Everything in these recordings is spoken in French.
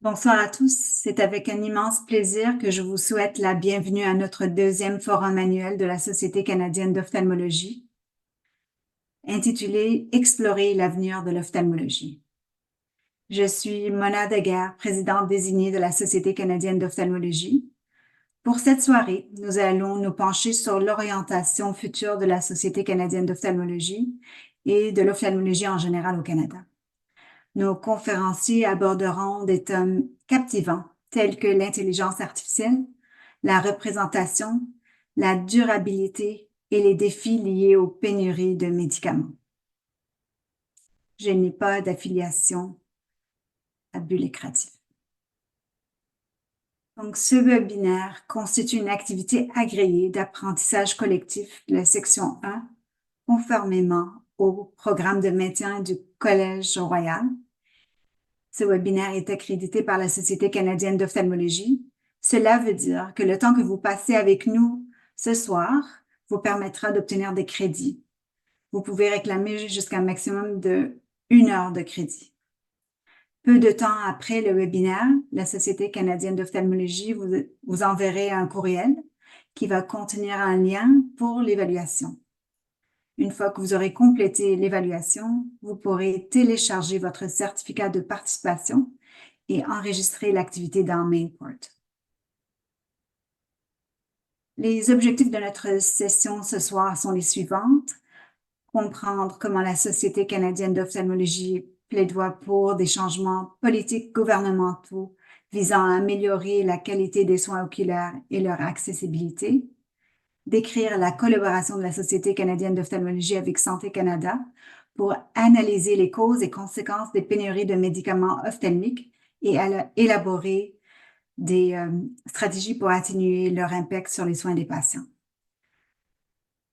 Bonsoir à tous, c'est avec un immense plaisir que je vous souhaite la bienvenue à notre deuxième forum annuel de la Société canadienne d'ophtalmologie, intitulé « Explorer l'avenir de l'ophtalmologie ». Je suis Mona Daguerre, présidente désignée de la Société canadienne d'ophtalmologie. Pour cette soirée, nous allons nous pencher sur l'orientation future de la Société canadienne d'ophtalmologie et de l'ophtalmologie en général au Canada. Nos conférenciers aborderont des thèmes captivants tels que l'intelligence artificielle, la représentation, la durabilité et les défis liés aux pénuries de médicaments. Je n'ai pas d'affiliation à but lucratif. Donc, ce webinaire constitue une activité agréée d'apprentissage collectif de la section 1, conformément au programme de maintien du Collège Royal. Ce webinaire est accrédité par la Société canadienne d'ophtalmologie. Cela veut dire que le temps que vous passez avec nous ce soir vous permettra d'obtenir des crédits. Vous pouvez réclamer jusqu'à un maximum de 1 heure de crédit. Peu de temps après le webinaire, la Société canadienne d'ophtalmologie vous enverra un courriel qui va contenir un lien pour l'évaluation. Une fois que vous aurez complété l'évaluation, vous pourrez télécharger votre certificat de participation et enregistrer l'activité dans Mainport. Les objectifs de notre session ce soir sont les suivantes. Comprendre comment la Société canadienne d'ophtalmologie plaidoie pour des changements politiques gouvernementaux visant à améliorer la qualité des soins oculaires et leur accessibilité. Décrire la collaboration de la Société canadienne d'ophtalmologie avec Santé Canada pour analyser les causes et conséquences des pénuries de médicaments ophtalmiques et élaborer des stratégies pour atténuer leur impact sur les soins des patients.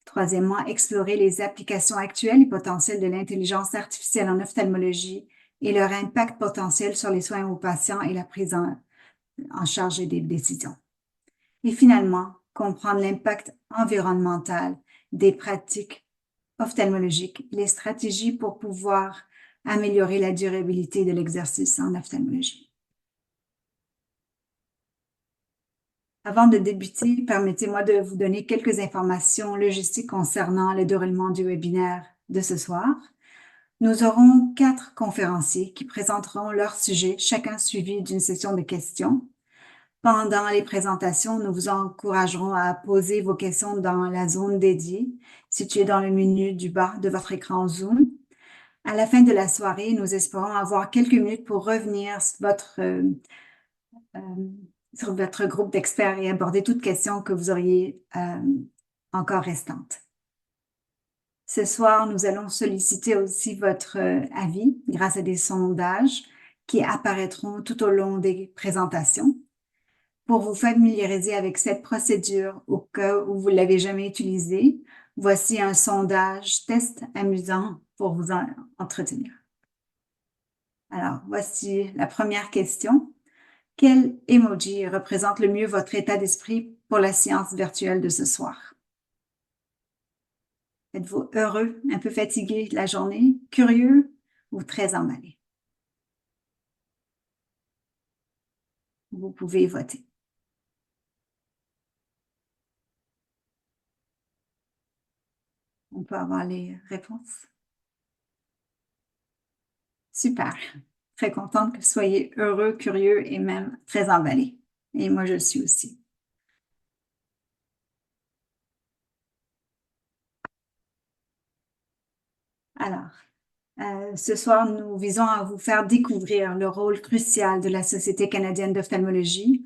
Troisièmement, explorer les applications actuelles et potentielles de l'intelligence artificielle en ophtalmologie et leur impact potentiel sur les soins aux patients et la prise en charge des décisions. Et finalement, comprendre l'impact environnemental des pratiques ophtalmologiques, les stratégies pour pouvoir améliorer la durabilité de l'exercice en ophtalmologie. Avant de débuter, permettez-moi de vous donner quelques informations logistiques concernant le déroulement du webinaire de ce soir. Nous aurons 4 conférenciers qui présenteront leur sujet, chacun suivi d'une session de questions. Pendant les présentations, nous vous encouragerons à poser vos questions dans la zone dédiée, située dans le menu du bas de votre écran Zoom. À la fin de la soirée, nous espérons avoir quelques minutes pour revenir sur votre groupe d'experts et aborder toute question que vous auriez encore restante. Ce soir, nous allons solliciter aussi votre avis grâce à des sondages qui apparaîtront tout au long des présentations. Pour vous familiariser avec cette procédure au cas où vous ne l'avez jamais utilisée, voici un sondage test amusant pour vous entretenir. Alors, voici la première question. Quel emoji représente le mieux votre état d'esprit pour la séance virtuelle de ce soir? Êtes-vous heureux, un peu fatigué de la journée, curieux ou très emballé? Vous pouvez voter. On peut avoir les réponses. Super. Très contente que vous soyez heureux, curieux et même très emballé. Et moi, je le suis aussi. Alors, ce soir, nous visons à vous faire découvrir le rôle crucial de la Société canadienne d'ophtalmologie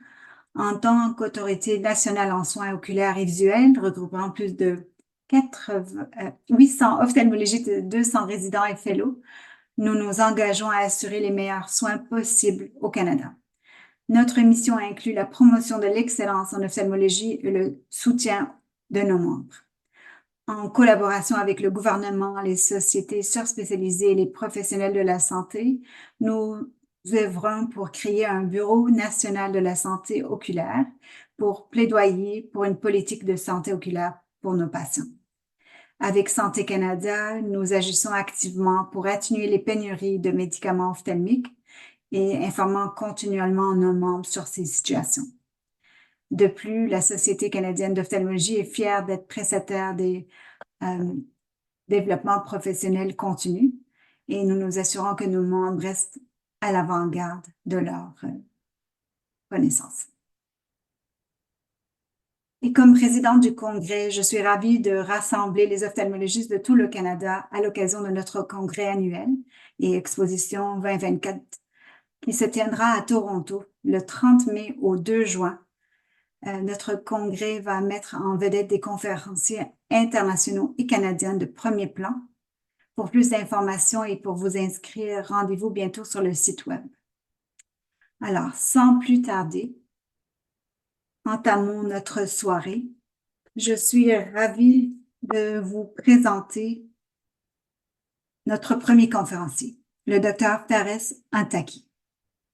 en tant qu'autorité nationale en soins oculaires et visuels, regroupant plus de 800 ophtalmologistes et 200 résidents et fellows. Nous nous engageons à assurer les meilleurs soins possibles au Canada. Notre mission inclut la promotion de l'excellence en ophtalmologie et le soutien de nos membres. En collaboration avec le gouvernement, les sociétés surspécialisées et les professionnels de la santé, nous œuvrons pour créer un bureau national de la santé oculaire pour plaidoyer pour une politique de santé oculaire pour nos patients. Avec Santé Canada, nous agissons activement pour atténuer les pénuries de médicaments ophtalmiques et informant continuellement nos membres sur ces situations. De plus, la Société canadienne d'ophtalmologie est fière d'être prestataire des développements professionnels continus et nous nous assurons que nos membres restent à l'avant-garde de leur connaissances. Et comme présidente du Congrès, je suis ravie de rassembler les ophtalmologistes de tout le Canada à l'occasion de notre congrès annuel et exposition 2024 qui se tiendra à Toronto le 30 mai au 2 juin. Notre congrès va mettre en vedette des conférenciers internationaux et canadiens de premier plan. Pour plus d'informations et pour vous inscrire, rendez-vous bientôt sur le site web. Alors, sans plus tarder, entamons notre soirée. Je suis ravie de vous présenter notre premier conférencier, le Dr. Fares Antaki.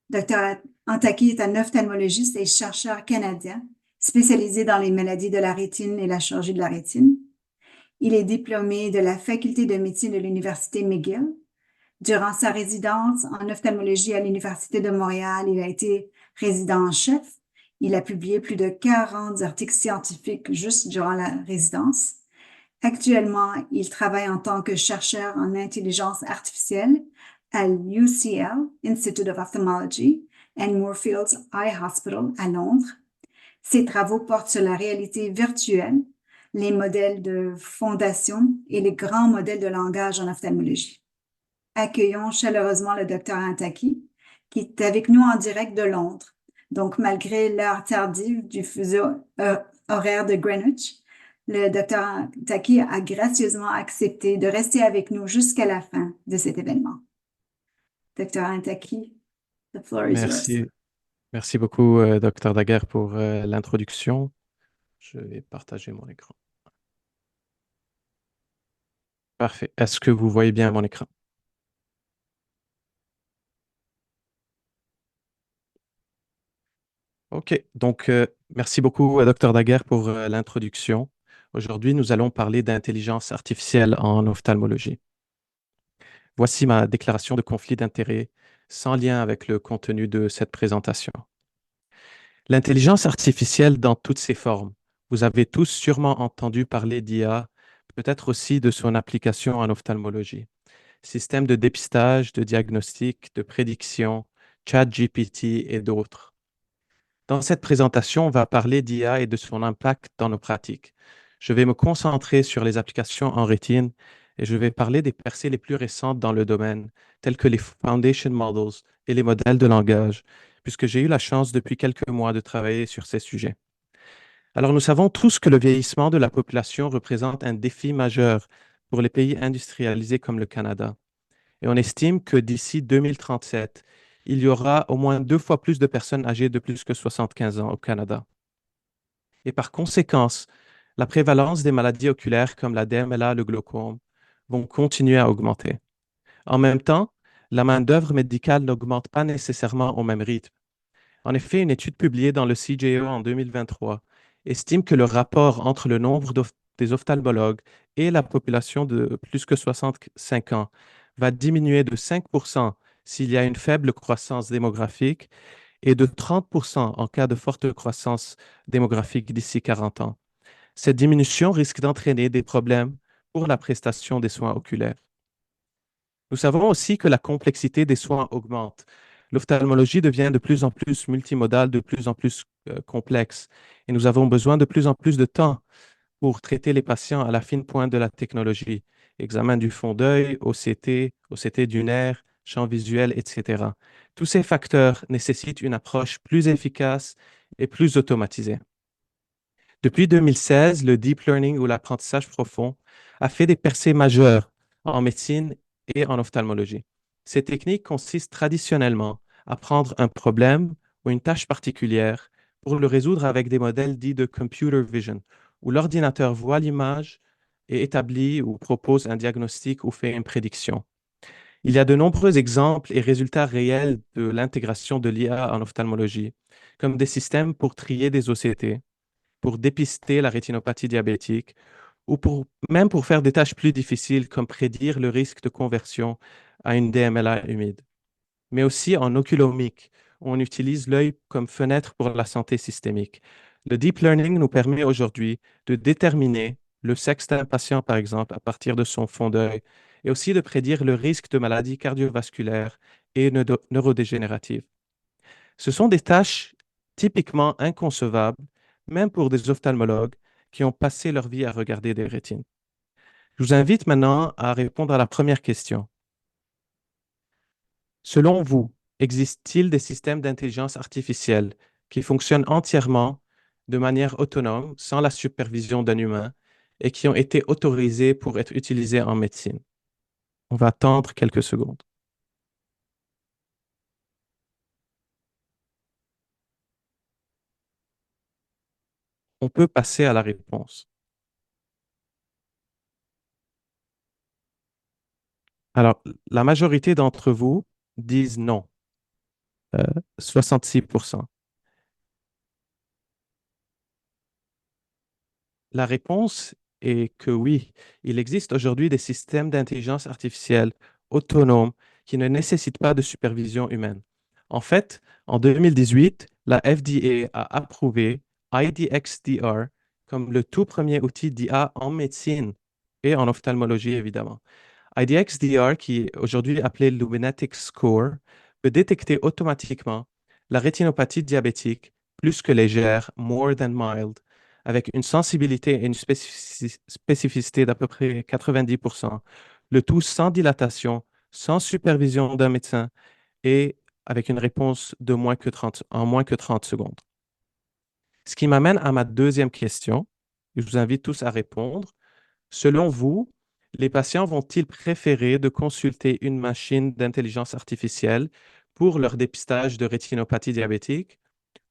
Dr. Antaki est un ophtalmologiste et chercheur canadien spécialisé dans les maladies de la rétine et la chirurgie de la rétine. Il est diplômé de la faculté de médecine de l'Université McGill. Durant sa résidence en ophtalmologie à l'Université de Montréal, il a été résident en chef. Il a publié plus de 40 articles scientifiques juste durant la résidence. Actuellement, il travaille en tant que chercheur en intelligence artificielle à l'UCL, Institute of Ophthalmology, and Moorfields Eye Hospital à Londres. Ses travaux portent sur la réalité virtuelle, les modèles de fondation et les grands modèles de langage en ophtalmologie. Accueillons chaleureusement le Dr. Antaki, qui est avec nous en direct de Londres. Donc, malgré l'heure tardive du fuseau horaire de Greenwich, le Dr. Antaki a gracieusement accepté de rester avec nous jusqu'à la fin de cet événement. Dr. Antaki, the floor is yours. Merci beaucoup, Dr. Daguerre, pour l'introduction. Je vais partager mon écran. Parfait. Est-ce que vous voyez bien mon écran? OK. Donc, merci beaucoup, Dr. Daguerre, pour l'introduction. Aujourd'hui, nous allons parler d'intelligence artificielle en ophtalmologie. Voici ma déclaration de conflit d'intérêts sans lien avec le contenu de cette présentation. L'intelligence artificielle dans toutes ses formes. Vous avez tous sûrement entendu parler d'IA, peut-être aussi de son application en ophtalmologie. Système de dépistage, de diagnostic, de prédiction, ChatGPT et d'autres. Dans cette présentation, on va parler d'IA et de son impact dans nos pratiques. Je vais me concentrer sur les applications en rétine et je vais parler des percées les plus récentes dans le domaine, telles que les Foundation Models et les modèles de langage, puisque j'ai eu la chance depuis quelques mois de travailler sur ces sujets. Alors, nous savons tous que le vieillissement de la population représente un défi majeur pour les pays industrialisés comme le Canada. Et on estime que d'ici 2037, il y aura au moins 2 fois plus de personnes âgées de plus que 75 ans au Canada. Et par conséquence, la prévalence des maladies oculaires comme la DMLA, le glaucome, vont continuer à augmenter. En même temps, la main-d'œuvre médicale n'augmente pas nécessairement au même rythme. En effet, une étude publiée dans le CJO en 2023 estime que le rapport entre le nombre des ophtalmologues et la population de plus que 65 ans va diminuer de 5% s'il y a une faible croissance démographique et de 30% en cas de forte croissance démographique d'ici 40 ans. Cette diminution risque d'entraîner des problèmes pour la prestation des soins oculaires. Nous savons aussi que la complexité des soins augmente. L'ophtalmologie devient de plus en plus multimodale, de plus en plus complexe, et nous avons besoin de plus en plus de temps pour traiter les patients à la fine pointe de la technologie. Examen du fond d'œil, OCT du nerf, champ visuel, etc. Tous ces facteurs nécessitent une approche plus efficace et plus automatisée. Depuis 2016, le deep learning ou l'apprentissage profond a fait des percées majeures en médecine et en ophtalmologie. Ces techniques consistent traditionnellement à prendre un problème ou une tâche particulière pour le résoudre avec des modèles dits de computer vision, où l'ordinateur voit l'image et établit ou propose un diagnostic ou fait une prédiction. Il y a de nombreux exemples et résultats réels de l'intégration de l'IA en ophtalmologie, comme des systèmes pour trier des OCT, pour dépister la rétinopathie diabétique, ou même pour faire des tâches plus difficiles comme prédire le risque de conversion à une DMLA humide. mais aussi en oculomique, où on utilise l'œil comme fenêtre pour la santé systémique. Le deep learning nous permet aujourd'hui de déterminer le sexe d'un patient, par exemple, à partir de son fond d'œil, et aussi de prédire le risque de maladies cardiovasculaires et neurodégénératives. Ce sont des tâches typiquement inconcevables, même pour des ophtalmologues qui ont passé leur vie à regarder des rétines. Je vous invite maintenant à répondre à la première question. Selon vous, existe-t-il des systèmes d'intelligence artificielle qui fonctionnent entièrement de manière autonome, sans la supervision d'un humain, et qui ont été autorisés pour être utilisés en médecine? On va attendre quelques secondes. On peut passer à la réponse. Alors, la majorité d'entre vous disent non, 66%. La réponse est que oui, il existe aujourd'hui des systèmes d'intelligence artificielle autonomes qui ne nécessitent pas de supervision humaine. En fait, en 2018, la FDA a approuvé IDXDR comme le tout premier outil d'IA en médecine et en ophtalmologie, évidemment. IDXDR, qui est aujourd'hui appelé Luminetic Score, peut détecter automatiquement la rétinopathie diabétique plus que légère, more than mild, avec une sensibilité et une spécificité d'à peu près 90%, le tout sans dilatation, sans supervision d'un médecin et avec une réponse de en moins que 30 secondes. Ce qui m'amène à ma deuxième question. Je vous invite tous à répondre. Selon vous, les patients vont-ils préférer de consulter une machine d'intelligence artificielle pour leur dépistage de rétinopathie diabétique,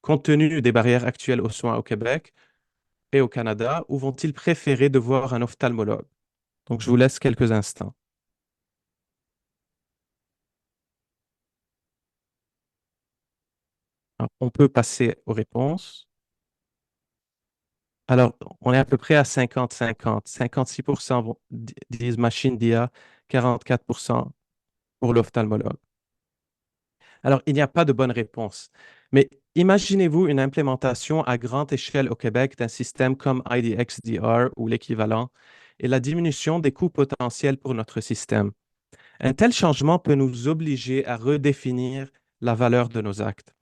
compte tenu des barrières actuelles aux soins au Québec et au Canada, ou vont-ils préférer de voir un ophtalmologue? Donc, je vous laisse quelques instants. Alors, on peut passer aux réponses. Alors, on est à peu près à 50-50. 56% disent machine d'IA, 44% pour l'ophtalmologue. Alors, il n'y a pas de bonne réponse. Mais imaginez-vous une implémentation à grande échelle au Québec d'un système comme IDXDR ou l'équivalent et la diminution des coûts potentiels pour notre système. Un tel changement peut nous obliger à redéfinir la valeur de nos actes.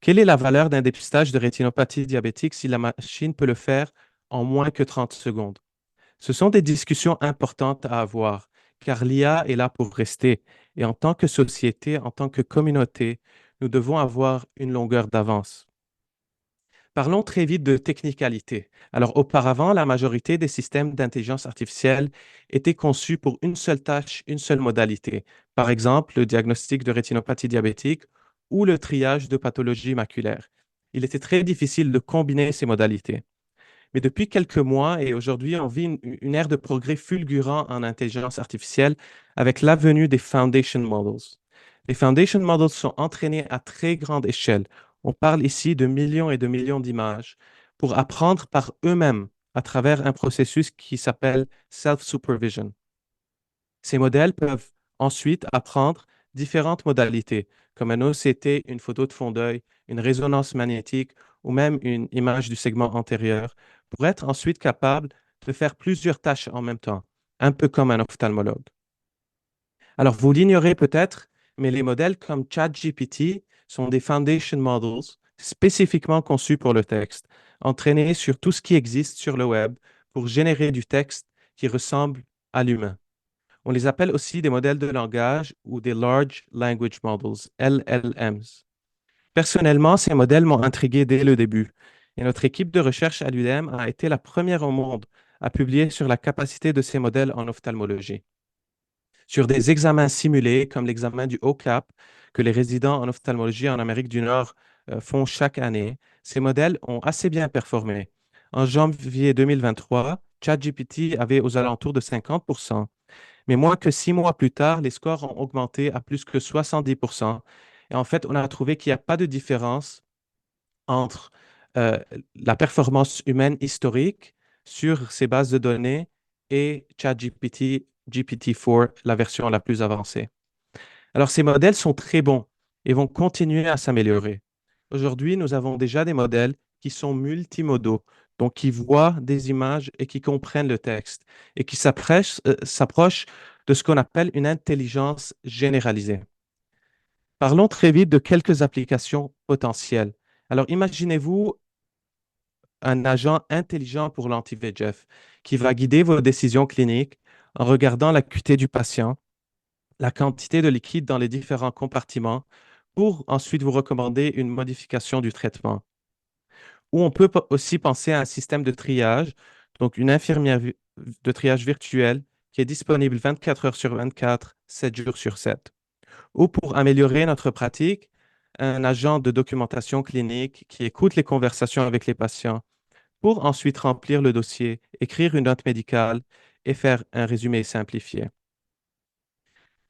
Quelle est la valeur d'un dépistage de rétinopathie diabétique si la machine peut le faire en moins que 30 secondes? Ce sont des discussions importantes à avoir, car l'IA est là pour rester. Et en tant que société, en tant que communauté, nous devons avoir une longueur d'avance. Parlons très vite de technicalité. Alors, auparavant, la majorité des systèmes d'intelligence artificielle étaient conçus pour une seule tâche, une seule modalité. Par exemple, le diagnostic de rétinopathie diabétique ou le triage de pathologies maculaires. Il était très difficile de combiner ces modalités. Mais depuis quelques mois et aujourd'hui, on vit une ère de progrès fulgurant en intelligence artificielle avec la venue des foundation models. Les foundation models sont entraînés à très grande échelle. On parle ici de millions et de millions d'images pour apprendre par eux-mêmes à travers un processus qui s'appelle self-supervision. Ces modèles peuvent ensuite apprendre différentes modalités, comme un OCT, une photo de fond d'œil, une résonance magnétique ou même une image du segment antérieur, pour être ensuite capables de faire plusieurs tâches en même temps, un peu comme un ophtalmologue. Alors, vous l'ignorez peut-être, mais les modèles comme ChatGPT sont des foundation models spécifiquement conçus pour le texte, entraînés sur tout ce qui existe sur le web pour générer du texte qui ressemble à l'humain. On les appelle aussi des modèles de langage ou des Large Language Models, LLMs. Personnellement, ces modèles m'ont intrigué dès le début. Et notre équipe de recherche à l'UDM a été la première au monde à publier sur la capacité de ces modèles en ophtalmologie. Sur des examens simulés, comme l'examen du OCAP, que les résidents en ophtalmologie en Amérique du Nord font chaque année, ces modèles ont assez bien performé. En janvier 2023, ChatGPT avait aux alentours de 50%. Mais moins que 6 mois plus tard, les scores ont augmenté à plus que 70%. Et en fait, on a trouvé qu'il n'y a pas de différence entre euh, la performance humaine historique sur ces bases de données et ChatGPT GPT-4, la version la plus avancée. Alors, ces modèles sont très bons, et vont continuer à s'améliorer. Aujourd'hui, nous avons déjà des modèles qui sont multimodaux, donc qui voient des images et qui comprennent le texte et qui s'approchent de ce qu'on appelle une intelligence généralisée. Parlons très vite de quelques applications potentielles. Alors, imaginez-vous un agent intelligent pour l'anti-VEGF qui va guider vos décisions cliniques en regardant l'acuité du patient, la quantité de liquide dans les différents compartiments pour ensuite vous recommander une modification du traitement. Ou on peut aussi penser à un système de triage, donc une infirmière de triage virtuelle qui est disponible 24 heures sur 24, 7 jours sur 7. Ou pour améliorer notre pratique, un agent de documentation clinique qui écoute les conversations avec les patients pour ensuite remplir le dossier, écrire une note médicale et faire un résumé simplifié.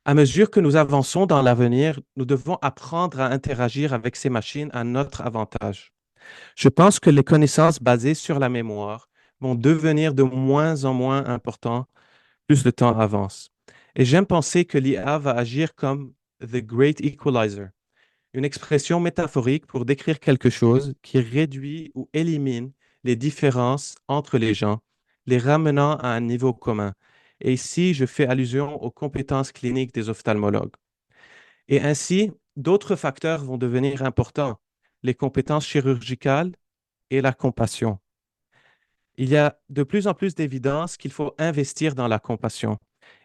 À mesure que nous avançons dans l'avenir, nous devons apprendre à interagir avec ces machines à notre avantage. Je pense que les connaissances basées sur la mémoire vont devenir de moins en moins importantes plus le temps avance. Et j'aime penser que l'IA va agir comme The Great Equalizer, une expression métaphorique pour décrire quelque chose qui réduit ou élimine les différences entre les gens, les ramenant à un niveau commun. Et ici, je fais allusion aux compétences cliniques des ophtalmologues. Et ainsi, d'autres facteurs vont devenir importants, les compétences chirurgicales et la compassion. Il y a de plus en plus d'évidence qu'il faut investir dans la compassion.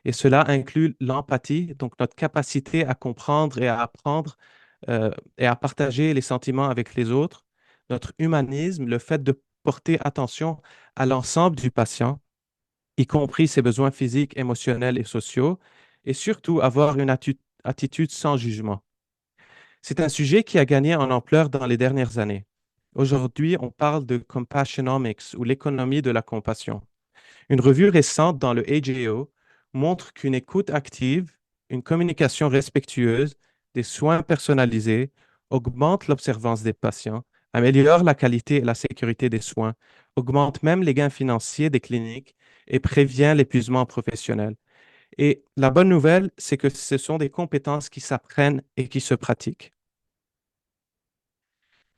Et cela inclut l'empathie, donc notre capacité à comprendre et à apprendre et à partager les sentiments avec les autres, notre humanisme, le fait de porter attention à l'ensemble du patient, y compris ses besoins physiques, émotionnels et sociaux, et surtout avoir une attitude sans jugement. C'est un sujet qui a gagné en ampleur dans les dernières années. Aujourd'hui, on parle de compassionomics ou l'économie de la compassion. Une revue récente dans le AJO montre qu'une écoute active, une communication respectueuse, des soins personnalisés augmente l'observance des patients, améliore la qualité et la sécurité des soins, augmente même les gains financiers des cliniques et prévient l'épuisement professionnel. Et la bonne nouvelle, c'est que ce sont des compétences qui s'apprennent et qui se pratiquent.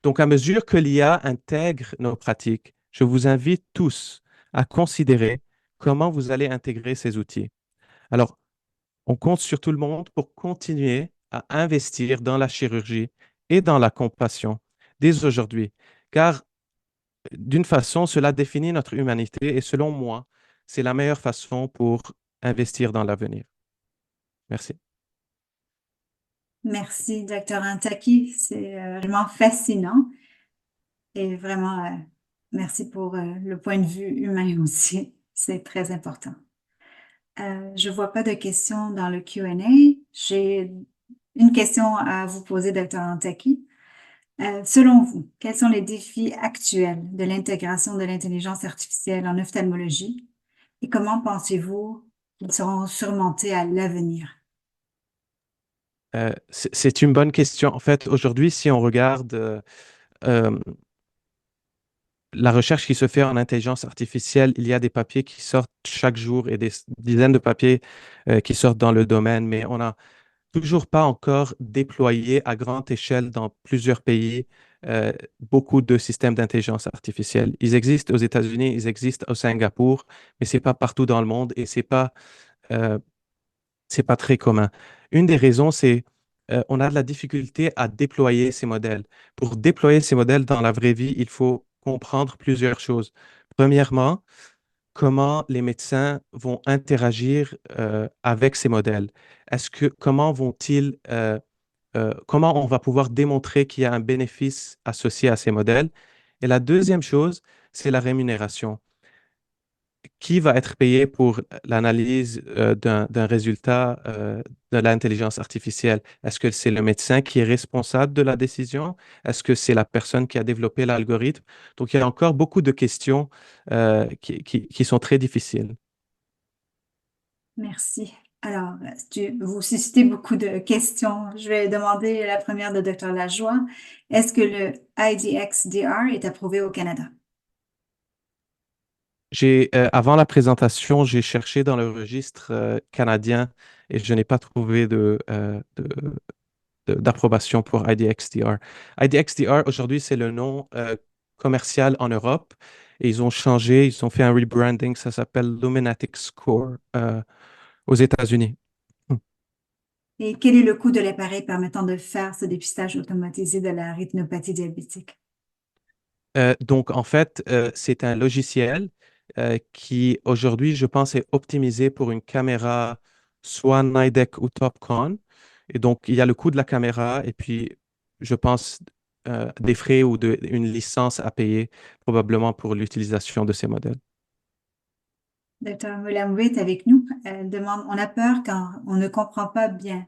Donc, à mesure que l'IA intègre nos pratiques, je vous invite tous à considérer comment vous allez intégrer ces outils. Alors, on compte sur tout le monde pour continuer à investir dans la chirurgie et dans la compassion dès aujourd'hui, car d'une façon, cela définit notre humanité et selon moi, c'est la meilleure façon pour investir dans l'avenir. Merci. Merci, Dr. Antaki. C'est vraiment fascinant et vraiment, merci pour le point de vue humain aussi. C'est très important. Je vois pas de questions dans le Q&A. J'ai une question à vous poser, Dr. Antaki. Selon vous, quels sont les défis actuels de l'intégration de l'intelligence artificielle en ophtalmologie et comment pensez-vous qu'ils seront surmontés à l'avenir? C'est une bonne question. En fait, aujourd'hui, si on regarde euh, la recherche qui se fait en intelligence artificielle, il y a des papiers qui sortent chaque jour et des dizaines de papiers qui sortent dans le domaine, mais on n'a toujours pas encore déployé à grande échelle dans plusieurs pays euh, beaucoup de systèmes d'intelligence artificielle. Ils existent aux États-Unis, ils existent au Singapour, mais c'est pas partout dans le monde et euh, c'est pas très commun. Une des raisons, c'est on a de la difficulté à déployer ces modèles. Pour déployer ces modèles dans la vraie vie, il faut comprendre plusieurs choses. Premièrement, comment les médecins vont interagir avec ces modèles. Comment on va pouvoir démontrer qu'il y a un bénéfice associé à ces modèles? Et la deuxième chose, c'est la rémunération. Qui va être payé pour l'analyse d'un résultat de l'intelligence artificielle? Est-ce que c'est le médecin qui est responsable de la décision? Est-ce que c'est la personne qui a développé l'algorithme? Donc, il y a encore beaucoup de questions qui sont très difficiles. Merci. Alors, vous suscitez beaucoup de questions. Je vais demander la première de Dr. Lajoie. Est-ce que le IDX-DR est approuvé au Canada? Avant la présentation, j'ai cherché dans le registre canadien et je n'ai pas trouvé d'approbation pour IDXDR. IDXDR, aujourd'hui, c'est le nom commercial en Europe et ils ont changé, ils ont fait un rebranding, ça s'appelle Luminatic Score aux États-Unis. Et quel est le coût de l'appareil permettant de faire ce dépistage automatisé de la rétinopathie diabétique? Donc, en fait, c'est un logiciel qui, aujourd'hui, je pense, est optimisé pour une caméra soit Nidec ou Topcon. Et donc, il y a le coût de la caméra et puis, je pense, des frais ou une licence à payer probablement pour l'utilisation de ces modèles. Dr. Moulamoué est avec nous. Elle demande, on a peur quand on ne comprend pas bien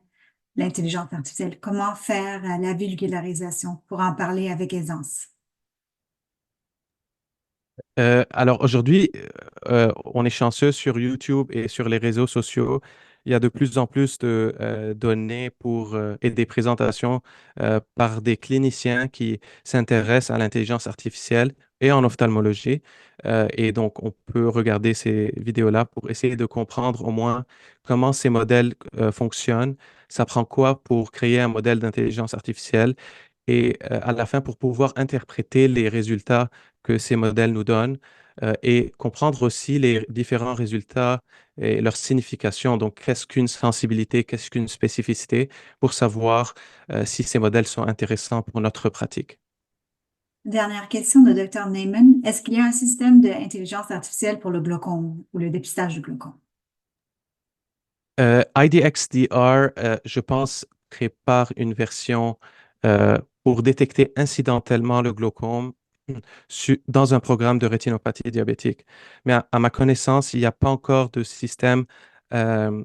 l'intelligence artificielle. Comment faire la vulgarisation pour en parler avec aisance? Alors aujourd'hui, on est chanceux sur YouTube et sur les réseaux sociaux. Il y a de plus en plus de données et des présentations par des cliniciens qui s'intéressent à l'intelligence artificielle et en ophtalmologie. Et donc, on peut regarder ces vidéos-là pour essayer de comprendre au moins comment ces modèles fonctionnent. Ça prend quoi pour créer un modèle d'intelligence artificielle et à la fin pour pouvoir interpréter les résultats que ces modèles nous donnent et comprendre aussi les différents résultats et leur signification. Donc, qu'est-ce qu'une sensibilité, qu'est-ce qu'une spécificité pour savoir si ces modèles sont intéressants pour notre pratique. Dernière question de Dr. Neyman. Est-ce qu'il y a un système d'intelligence artificielle pour le glaucome ou le dépistage du glaucome? IDXDR, je pense, prépare une version pour détecter incidentellement le glaucome dans un programme de rétinopathie diabétique. Mais à ma connaissance, il n'y a pas encore de système euh,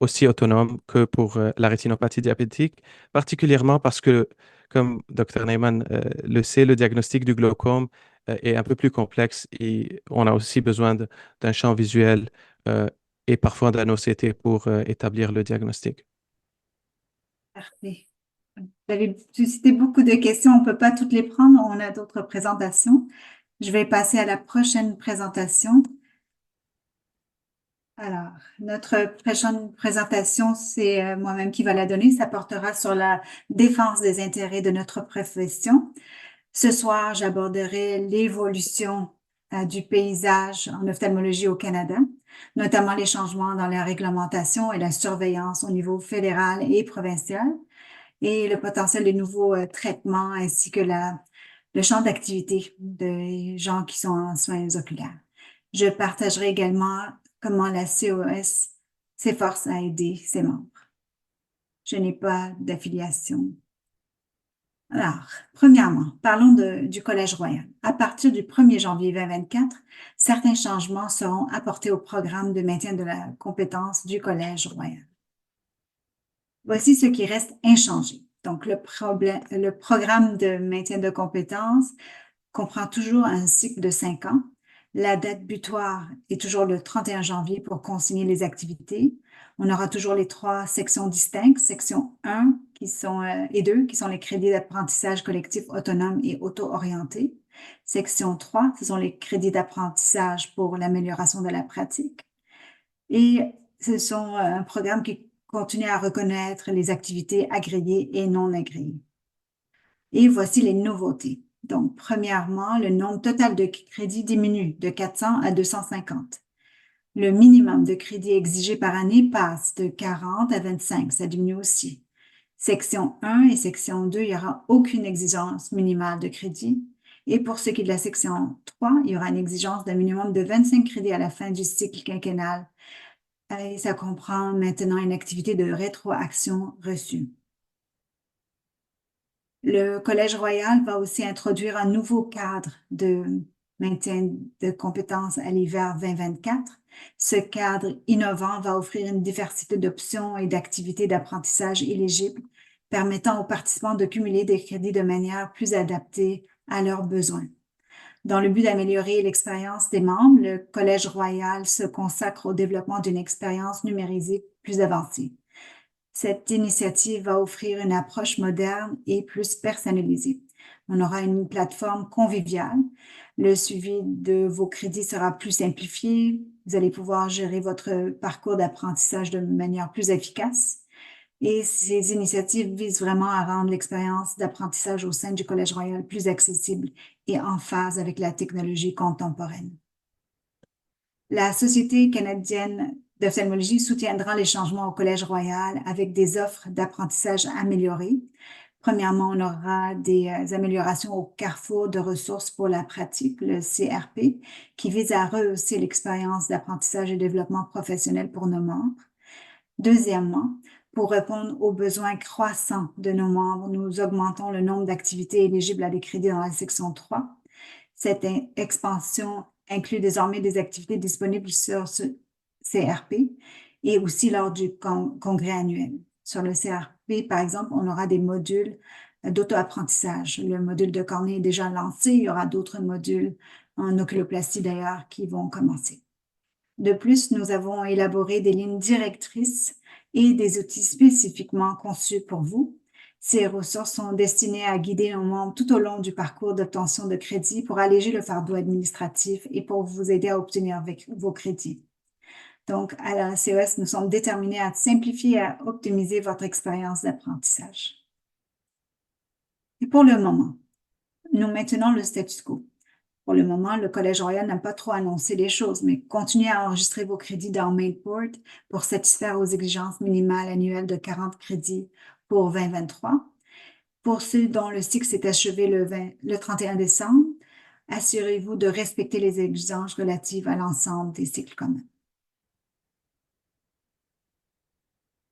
aussi autonome que pour la rétinopathie diabétique, particulièrement parce que, comme Dr. Neyman le sait, le diagnostic du glaucome est un peu plus complexe et on a aussi besoin d'un champ visuel euh, et parfois d'un OCT pour établir le diagnostic. Parfait. Vous avez suscité beaucoup de questions. On ne peut pas toutes les prendre. On a d'autres présentations. Je vais passer à la prochaine présentation. Alors, notre prochaine présentation, c'est moi-même qui va la donner. Ça portera sur la défense des intérêts de notre profession. Ce soir, j'aborderai l'évolution du paysage en ophtalmologie au Canada, notamment les changements dans la réglementation et la surveillance au niveau fédéral et provincial, et le potentiel de nouveaux traitements ainsi que le champ d'activité des gens qui sont en soins oculaires. Je partagerai également comment la COS s'efforce à aider ses membres. Je n'ai pas d'affiliation. Alors, premièrement, parlons du Collège royal. À partir du 1er janvier 2024, certains changements seront apportés au programme de maintien de la compétence du Collège royal. Voici ce qui reste inchangé. Donc, le programme de maintien de compétences comprend toujours un cycle de 5 ans. La date butoir est toujours le 31 janvier pour consigner les activités. On aura toujours les 3 sections distinctes, section 1 et 2, qui sont les crédits d'apprentissage collectif autonome et auto-orienté. Section 3, ce sont les crédits d'apprentissage pour l'amélioration de la pratique. Et ce sont un programme qui continue à reconnaître les activités agréées et non agréées. Et voici les nouveautés. Donc, premièrement, le nombre total de crédits diminue de 400 à 250. Le minimum de crédits exigé par année passe de 40 à 25. Ça diminue aussi. Section 1 et section 2, il n'y aura aucune exigence minimale de crédit. Et pour ce qui est de la section 3, il y aura une exigence d'un minimum de 25 crédits à la fin du cycle quinquennal. Et ça comprend maintenant une activité de rétroaction reçue. Le Collège royal va aussi introduire un nouveau cadre de maintien de compétences à l'hiver 2024. Ce cadre innovant va offrir une diversité d'options et d'activités d'apprentissage éligibles, permettant aux participants de cumuler des crédits de manière plus adaptée à leurs besoins. Dans le but d'améliorer l'expérience des membres, le Collège royal se consacre au développement d'une expérience numérisée plus avancée. Cette initiative va offrir une approche moderne et plus personnalisée. On aura une plateforme conviviale. Le suivi de vos crédits sera plus simplifié. Vous allez pouvoir gérer votre parcours d'apprentissage de manière plus efficace. Et ces initiatives visent vraiment à rendre l'expérience d'apprentissage au sein du Collège Royal plus accessible et en phase avec la technologie contemporaine. La Société canadienne d'ophtalmologie soutiendra les changements au Collège Royal avec des offres d'apprentissage améliorées. Premièrement, on aura des améliorations au carrefour de ressources pour la pratique, le CRP, qui vise à rehausser l'expérience d'apprentissage et développement professionnel pour nos membres. Deuxièmement, pour répondre aux besoins croissants de nos membres, nous augmentons le nombre d'activités éligibles à des crédits dans la section 3. Cette expansion inclut désormais des activités disponibles sur ce CRP et aussi lors du congrès annuel. Sur le CRP, par exemple, on aura des modules d'auto-apprentissage. Le module de cornée est déjà lancé. Il y aura d'autres modules en oculoplastie d'ailleurs qui vont commencer. De plus, nous avons élaboré des lignes directrices et des outils spécifiquement conçus pour vous. Ces ressources sont destinées à guider nos membres tout au long du parcours d'obtention de crédit pour alléger le fardeau administratif et pour vous aider à obtenir vos crédits. Donc, à la CES, nous sommes déterminés à simplifier et à optimiser votre expérience d'apprentissage. Et pour le moment, nous maintenons le statu quo. Pour le moment, le Collège Royal n'a pas trop annoncé les choses, mais continuez à enregistrer vos crédits dans Mainport pour satisfaire aux exigences minimales annuelles de 40 crédits pour 2023. Pour ceux dont le cycle s'est achevé le 31 décembre, assurez-vous de respecter les exigences relatives à l'ensemble des cycles communs.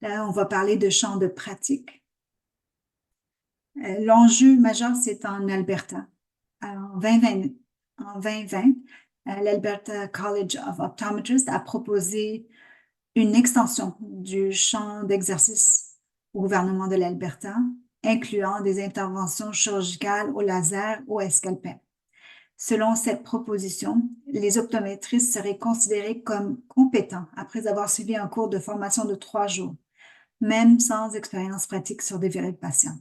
Là, on va parler de champs de pratique. L'enjeu majeur, c'est en Alberta. En 2020, l'Alberta College of Optometrists a proposé une extension du champ d'exercice au gouvernement de l'Alberta, incluant des interventions chirurgicales au laser ou à scalpel. Selon cette proposition, les optométristes seraient considérés comme compétents après avoir suivi un cours de formation de 3 jours, même sans expérience pratique sur des vrais patients.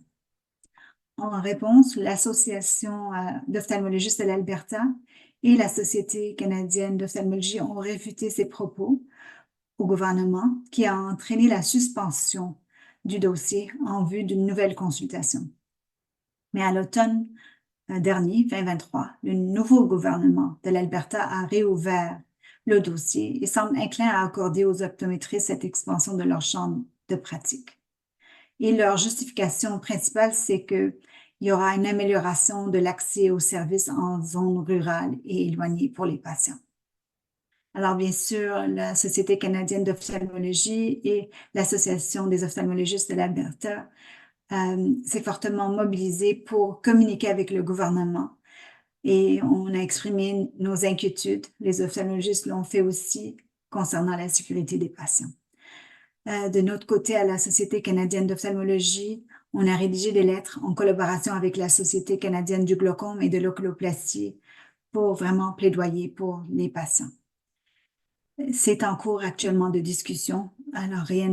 En réponse, l'Association d'ophtalmologistes de l'Alberta et la Société canadienne d'ophtalmologie ont réfuté ces propos au gouvernement, qui a entraîné la suspension du dossier en vue d'une nouvelle consultation. Mais à l'automne dernier, 2023, le nouveau gouvernement de l'Alberta a réouvert le dossier et semble inclin à accorder aux optométristes cette expansion de leur champ de pratique. Et leur justification principale, c'est qu'il y aura une amélioration de l'accès aux services en zone rurale et éloignée pour les patients. Alors, bien sûr, la Société canadienne d'ophtalmologie et l'Association des ophtalmologistes de l'Alberta s'est fortement mobilisée pour communiquer avec le gouvernement. Et on a exprimé nos inquiétudes. Les ophtalmologistes l'ont fait aussi concernant la sécurité des patients. De notre côté, à la Société canadienne d'ophtalmologie, on a rédigé des lettres en collaboration avec la Société canadienne du glaucome et de l'oculoplastie pour vraiment plaidoyer pour les patients. C'est en cours actuellement de discussion, alors rien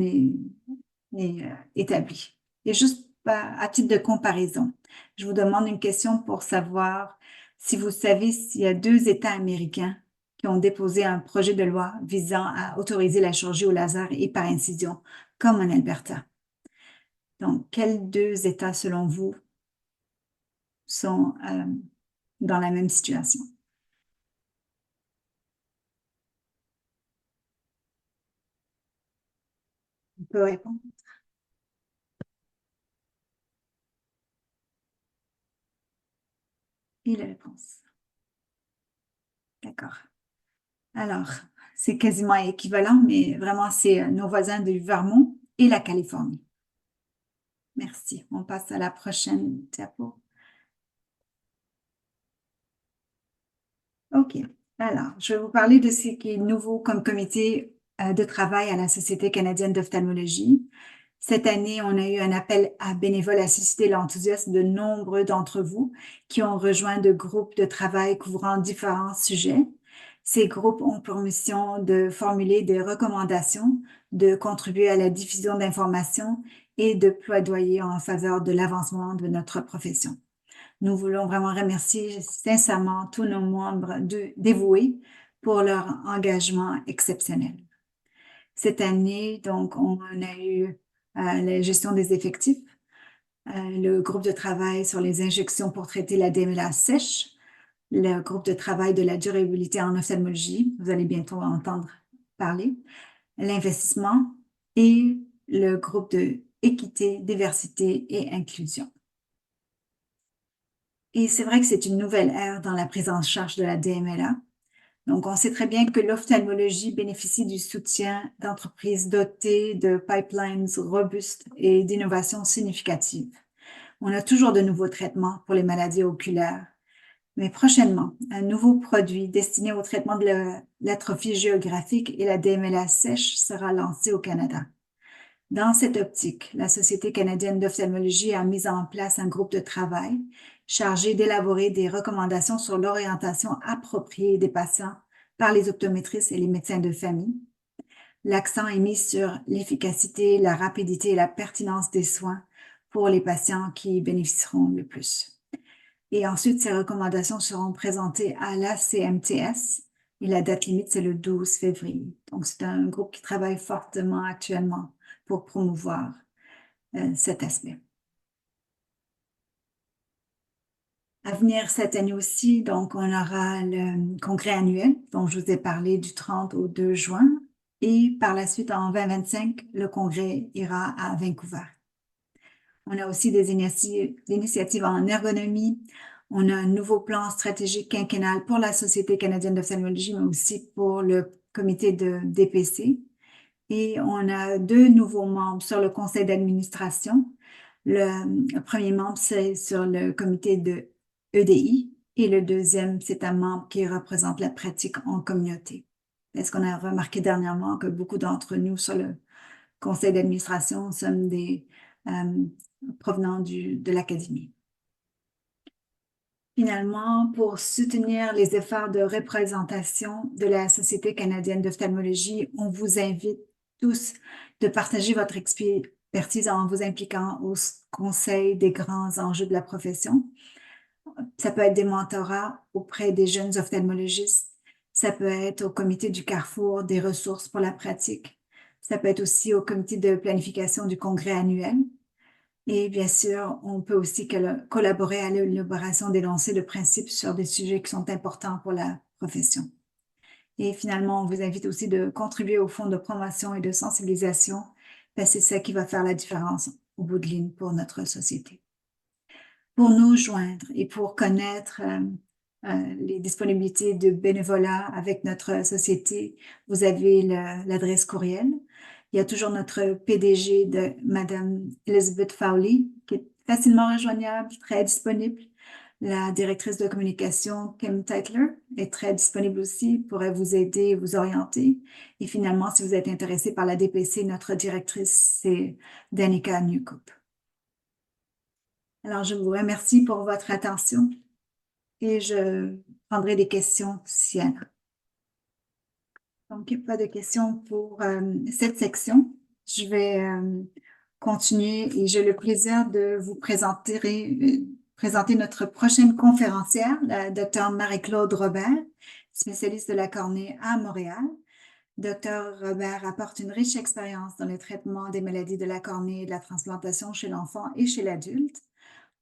n'est établi. Et juste à titre de comparaison, je vous demande une question pour savoir si vous savez s'il y a 2 États américains qui ont déposé un projet de loi visant à autoriser la chirurgie au laser et par incision, comme en Alberta. Donc, quels 2 États, selon vous, sont dans la même situation? On peut répondre. Et la réponse. D'accord. Alors, c'est quasiment équivalent, mais vraiment, c'est nos voisins du Vermont et la Californie. Merci. On passe à la prochaine diapo. OK. Alors, je vais vous parler de ce qui est nouveau comme comité de travail à la Société canadienne d'ophtalmologie. Cette année, on a eu un appel à bénévoles à susciter l'enthousiasme de nombreux d'entre vous qui ont rejoint de groupes de travail couvrant différents sujets. Ces groupes ont pour mission de formuler des recommandations, de contribuer à la diffusion d'informations et de plaidoyer en faveur de l'avancement de notre profession. Nous voulons vraiment remercier sincèrement tous nos membres dévoués pour leur engagement exceptionnel. Cette année, donc, on a eu la gestion des effectifs, le groupe de travail sur les injections pour traiter la DMLA sèche, le groupe de travail de la durabilité en ophtalmologie, vous allez bientôt entendre parler, l'investissement et le groupe de équité, diversité et inclusion. Et c'est vrai que c'est une nouvelle ère dans la prise en charge de la DMLA. Donc, on sait très bien que l'ophtalmologie bénéficie du soutien d'entreprises dotées de pipelines robustes et d'innovations significatives. On a toujours de nouveaux traitements pour les maladies oculaires, mais prochainement, un nouveau produit destiné au traitement de l'atrophie géographique et la DMLA sèche sera lancé au Canada. Dans cette optique, la Société canadienne d'ophtalmologie a mis en place un groupe de travail chargé d'élaborer des recommandations sur l'orientation appropriée des patients par les optométristes et les médecins de famille. L'accent est mis sur l'efficacité, la rapidité et la pertinence des soins pour les patients qui bénéficieront le plus. Et ensuite, ces recommandations seront présentées à la CMTS et la date limite, c'est le 12 février. Donc, c'est un groupe qui travaille fortement actuellement pour promouvoir cet aspect. À venir cette année aussi, donc, on aura le congrès annuel dont je vous ai parlé du 30 au 2 juin. Et par la suite, en 2025, le congrès ira à Vancouver. On a aussi des initiatives en ergonomie. On a un nouveau plan stratégique quinquennal pour la Société canadienne d'ophtalmologie, mais aussi pour le comité de DPC. Et on a 2 nouveaux membres sur le conseil d'administration. Le premier membre, c'est sur le comité de EDI et le deuxième, c'est un membre qui représente la pratique en communauté. Est-ce qu'on a remarqué dernièrement que beaucoup d'entre nous sur le conseil d'administration sommes des provenant de l'académie. Finalement, pour soutenir les efforts de représentation de la Société canadienne d'ophtalmologie, on vous invite tous de partager votre expertise en vous impliquant au conseil des grands enjeux de la profession. Ça peut être des mentorats auprès des jeunes ophtalmologistes. Ça peut être au comité du Carrefour des ressources pour la pratique. Ça peut être aussi au comité de planification du congrès annuel. Et bien sûr, on peut aussi collaborer à l'élaboration d'énoncés de principes sur des sujets qui sont importants pour la profession. Et finalement, on vous invite aussi de contribuer au fonds de promotion et de sensibilisation, parce que c'est ça qui va faire la différence au bout de ligne pour notre société. Pour nous joindre et pour connaître les disponibilités de bénévolat avec notre société, vous avez l'adresse courriel. Il y a toujours notre PDG de Madame Elizabeth Fowley, qui est facilement rejoignable, très disponible. La directrice de communication, Kim Teitler, est très disponible aussi, pourrait vous aider, vous orienter. Et finalement, si vous êtes intéressé par la DPC, notre directrice, c'est Danica Newcoop. Alors, je vous remercie pour votre attention et je prendrai des questions s'il y en a. Donc, il n'y a pas de questions pour cette section. Je vais continuer et j'ai le plaisir de vous présenter notre prochaine conférencière, la Dr. Marie-Claude Robert, spécialiste de la cornée à Montréal. Dr. Robert apporte une riche expérience dans le traitement des maladies de la cornée et de la transplantation chez l'enfant et chez l'adulte.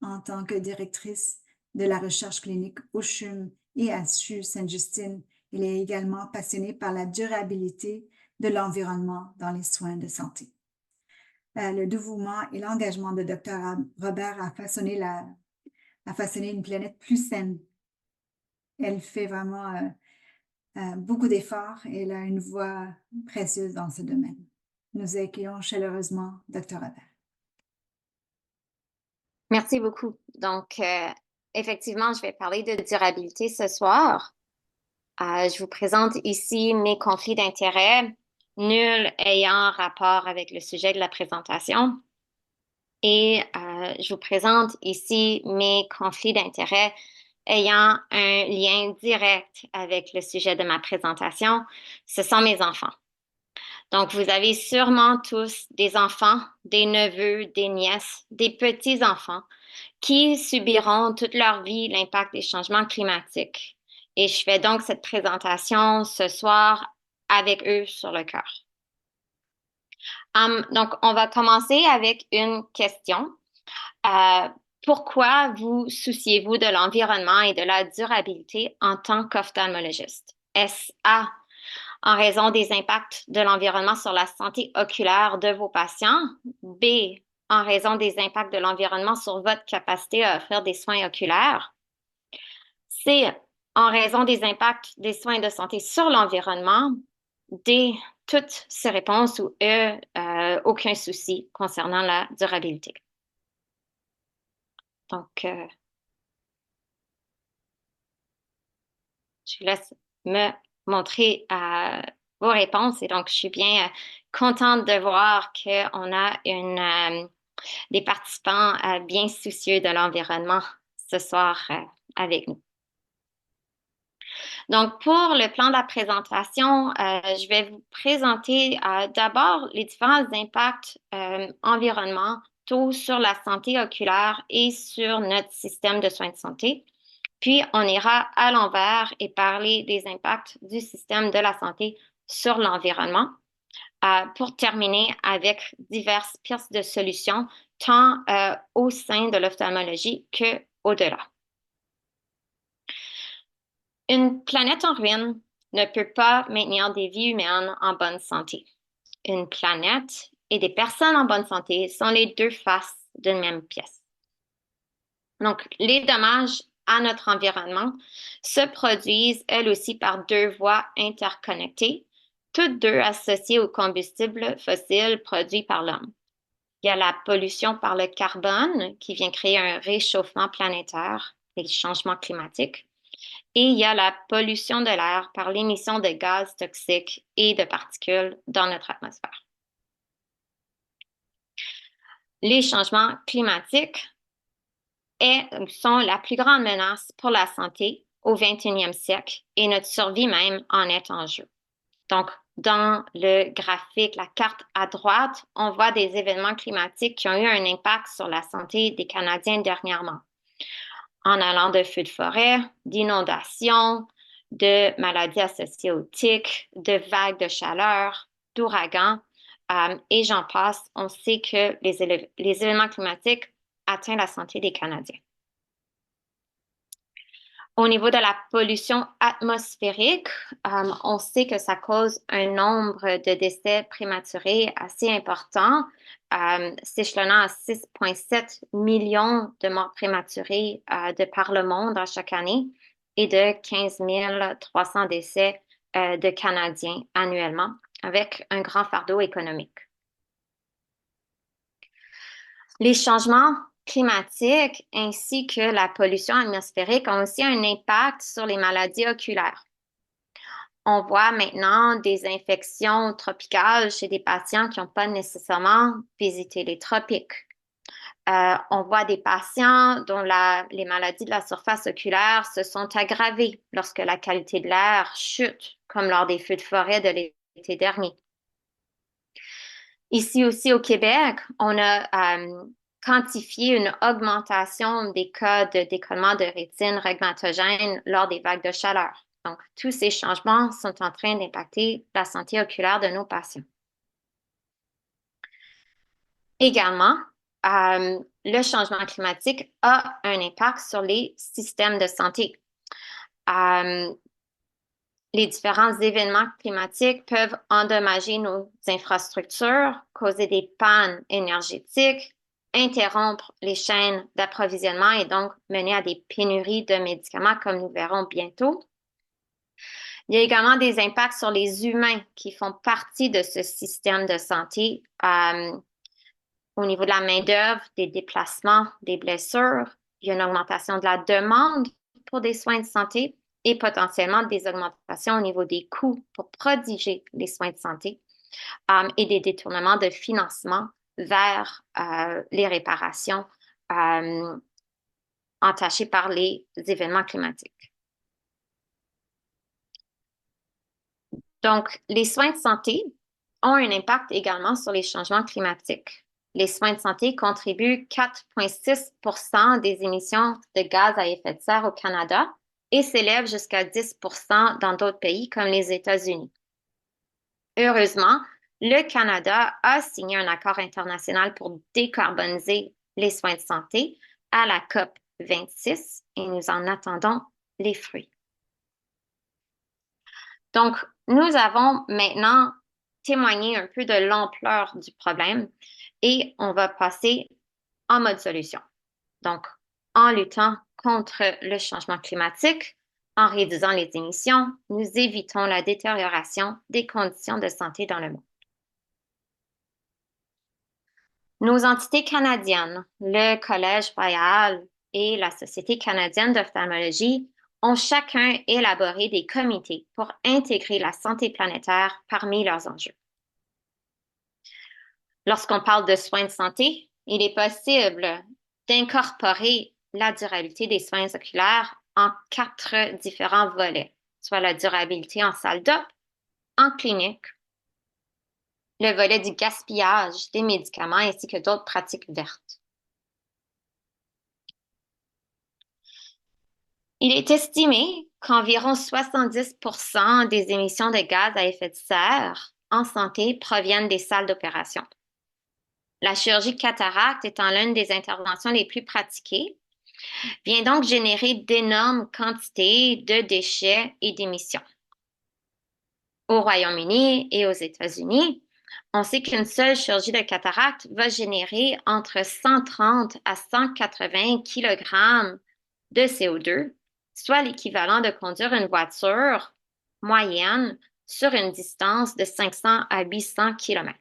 En tant que directrice de la recherche clinique au CHUM et à CHU Sainte-Justine, il est également passionné par la durabilité de l'environnement dans les soins de santé. Le dévouement et l'engagement de Dr. Robert a façonné une planète plus saine. Elle fait vraiment beaucoup d'efforts et elle a une voix précieuse dans ce domaine. Nous accueillons chaleureusement Dr. Robert. Merci beaucoup. Donc, effectivement, je vais parler de durabilité ce soir. Je vous présente ici mes conflits d'intérêts, nuls ayant rapport avec le sujet de la présentation. Et je vous présente ici mes conflits d'intérêts ayant un lien direct avec le sujet de ma présentation. Ce sont mes enfants. Donc, vous avez sûrement tous des enfants, des neveux, des nièces, des petits-enfants qui subiront toute leur vie l'impact des changements climatiques. Et je fais donc cette présentation ce soir avec eux sur le cœur. Donc, on va commencer avec une question. Pourquoi vous souciez-vous de l'environnement et de la durabilité en tant qu'ophtalmologiste? Est-ce A, en raison des impacts de l'environnement sur la santé oculaire de vos patients? B, en raison des impacts de l'environnement sur votre capacité à offrir des soins oculaires? C, en raison des impacts des soins de santé sur l'environnement? D, toutes ces réponses ou E, aucun souci concernant la durabilité. Donc, je laisse me montrer vos réponses et donc je suis bien contente de voir qu'on a des participants bien soucieux de l'environnement ce soir avec nous. Donc, pour le plan de la présentation, je vais vous présenter d'abord les différents impacts environnementaux sur la santé oculaire et sur notre système de soins de santé. Puis, on ira à l'envers et parler des impacts du système de la santé sur l'environnement pour terminer avec diverses pistes de solutions, tant au sein de l'ophtalmologie qu'au-delà. Une planète en ruine ne peut pas maintenir des vies humaines en bonne santé. Une planète et des personnes en bonne santé sont les deux faces d'une même pièce. Donc, les dommages à notre environnement se produisent, elles aussi, par deux voies interconnectées, toutes deux associées aux combustibles fossiles produits par l'homme. Il y a la pollution par le carbone qui vient créer un réchauffement planétaire, les changements climatiques. Et il y a la pollution de l'air par l'émission de gaz toxiques et de particules dans notre atmosphère. Les changements climatiques sont la plus grande menace pour la santé au 21e siècle et notre survie même en est en jeu. Donc, dans le graphique, la carte à droite, on voit des événements climatiques qui ont eu un impact sur la santé des Canadiens dernièrement, en allant de feux de forêt, d'inondations, de maladies associées aux tiques, de vagues de chaleur, d'ouragans, et j'en passe. On sait que les événements climatiques atteignent la santé des Canadiens. Au niveau de la pollution atmosphérique, on sait que ça cause un nombre de décès prématurés assez important, s'échelonnant à 6,7 millions de morts prématurées de par le monde chaque année et de 15 300 décès de Canadiens annuellement, avec un grand fardeau économique. Les changements climatiques ainsi que la pollution atmosphérique ont aussi un impact sur les maladies oculaires. On voit maintenant des infections tropicales chez des patients qui n'ont pas nécessairement visité les tropiques. On voit des patients dont les maladies de la surface oculaire se sont aggravées lorsque la qualité de l'air chute, comme lors des feux de forêt de l'été dernier. Ici aussi au Québec, on a quantifié une augmentation des cas de décollement de rétine rhumatogène lors des vagues de chaleur. Donc, tous ces changements sont en train d'impacter la santé oculaire de nos patients. Également, le changement climatique a un impact sur les systèmes de santé. Les différents événements climatiques peuvent endommager nos infrastructures, causer des pannes énergétiques, interrompre les chaînes d'approvisionnement et donc mener à des pénuries de médicaments comme nous verrons bientôt. Il y a également des impacts sur les humains qui font partie de ce système de santé au niveau de la main-d'œuvre, des déplacements, des blessures. Il y a une augmentation de la demande pour des soins de santé et potentiellement des augmentations au niveau des coûts pour prodiguer les soins de santé et des détournements de financement vers les réparations entachées par les événements climatiques. Donc, les soins de santé ont un impact également sur les changements climatiques. Les soins de santé contribuent 4,6 % des émissions de gaz à effet de serre au Canada et s'élèvent jusqu'à 10 % dans d'autres pays comme les États-Unis. Heureusement, le Canada a signé un accord international pour décarboniser les soins de santé à la COP 26 et nous en attendons les fruits. Donc, nous avons maintenant témoigné un peu de l'ampleur du problème et on va passer en mode solution. Donc, en luttant contre le changement climatique, en réduisant les émissions, nous évitons la détérioration des conditions de santé dans le monde. Nos entités canadiennes, le Collège royal et la Société canadienne d'ophtalmologie, ont chacun élaboré des comités pour intégrer la santé planétaire parmi leurs enjeux. Lorsqu'on parle de soins de santé, il est possible d'incorporer la durabilité des soins oculaires en 4 différents volets, soit la durabilité en salle d'op, en clinique, le volet du gaspillage des médicaments ainsi que d'autres pratiques vertes. Il est estimé qu'environ 70% des émissions de gaz à effet de serre en santé proviennent des salles d'opération. La chirurgie de cataracte étant l'une des interventions les plus pratiquées, vient donc générer d'énormes quantités de déchets et d'émissions. Au Royaume-Uni et aux États-Unis, on sait qu'une seule chirurgie de cataracte va générer entre 130 à 180 kg de CO2, soit l'équivalent de conduire une voiture moyenne sur une distance de 500 à 800 km.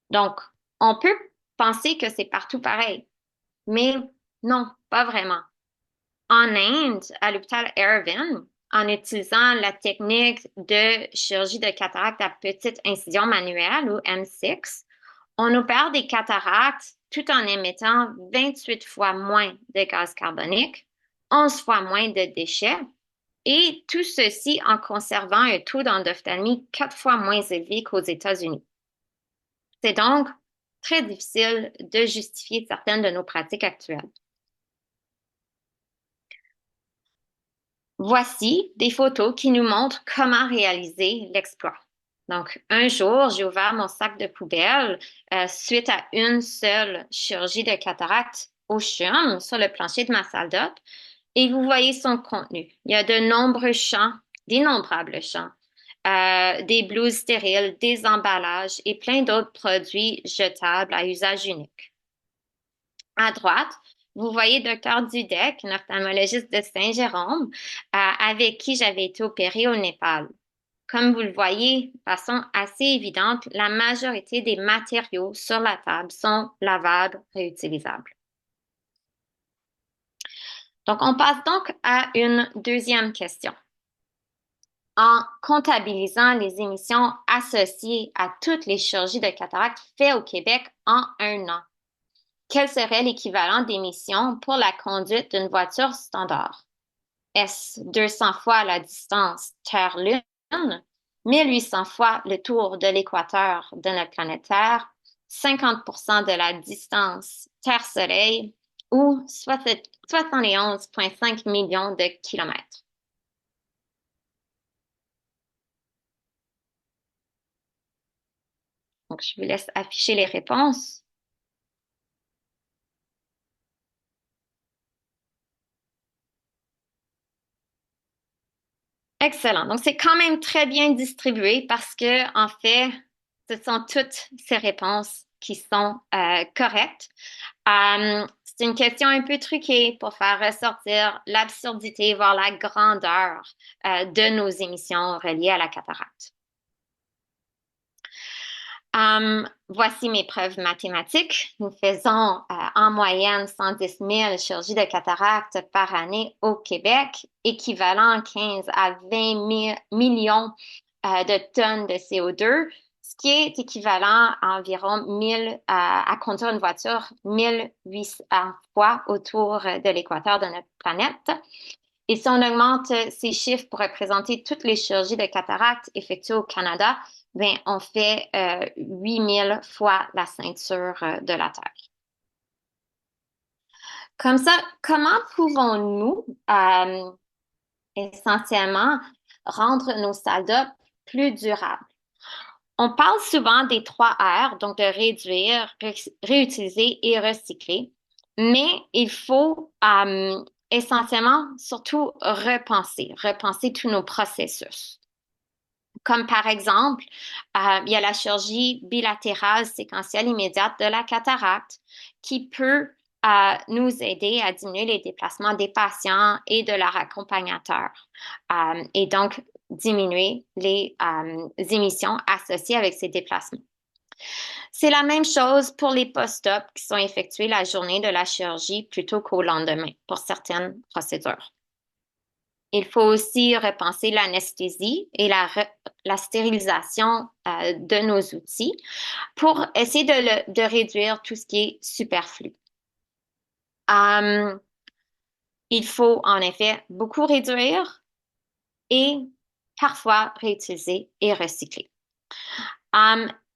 Donc, on peut penser que c'est partout pareil, mais non, pas vraiment. En Inde, à l'hôpital Irvine, en utilisant la technique de chirurgie de cataracte à petite incision manuelle ou M6, on opère des cataractes tout en émettant 28 fois moins de gaz carbonique, 11 fois moins de déchets, et tout ceci en conservant un taux d'endophtalmie 4 fois moins élevé qu'aux États-Unis. C'est donc très difficile de justifier certaines de nos pratiques actuelles. Voici des photos qui nous montrent comment réaliser l'exploit. Donc, un jour, j'ai ouvert mon sac de poubelle suite à une seule chirurgie de cataracte au CHUM sur le plancher de ma salle d'op et vous voyez son contenu. Il y a de nombreux champs, d'innombrables champs, des blouses stériles, des emballages et plein d'autres produits jetables à usage unique. À droite, vous voyez Dr. Dudek, un ophtalmologiste de Saint-Jérôme, avec qui j'avais été opérée au Népal. Comme vous le voyez, de façon assez évidente, la majorité des matériaux sur la table sont lavables, réutilisables. Donc, on passe donc à une deuxième question. En comptabilisant les émissions associées à toutes les chirurgies de cataracte faites au Québec en un an, quel serait l'équivalent d'émissions pour la conduite d'une voiture standard? Est-ce 200 fois la distance Terre-Lune, 1800 fois le tour de l'équateur de notre planète Terre, 50% de la distance Terre-Soleil ou 71,5 millions de kilomètres? Donc, je vous laisse afficher les réponses. Excellent. Donc, c'est quand même très bien distribué parce que, en fait, ce sont toutes ces réponses qui sont correctes. C'est une question un peu truquée pour faire ressortir l'absurdité, voire la grandeur de nos émissions reliées à la cataracte. Voici mes preuves mathématiques. Nous faisons en moyenne 110 000 chirurgies de cataracte par année au Québec, équivalent 15 à 20 millions de tonnes de CO2, ce qui est équivalent à environ 1000 à conduire une voiture 1800 fois autour de l'équateur de notre planète. Et si on augmente ces chiffres pour représenter toutes les chirurgies de cataracte effectuées au Canada, bien, on fait 8000 fois la ceinture de la Terre. Comme ça, comment pouvons-nous essentiellement rendre nos salles d'op plus durable. On parle souvent des 3 R, donc de réduire, réutiliser et recycler, mais il faut essentiellement surtout repenser tous nos processus. Comme par exemple, il y a la chirurgie bilatérale séquentielle immédiate de la cataracte qui peut nous aider à diminuer les déplacements des patients et de leur accompagnateur et donc diminuer les émissions associées avec ces déplacements. C'est la même chose pour les post-op qui sont effectués la journée de la chirurgie plutôt qu'au lendemain pour certaines procédures. Il faut aussi repenser l'anesthésie et la stérilisation de nos outils pour essayer de réduire tout ce qui est superflu. Il faut en effet beaucoup réduire et parfois réutiliser et recycler.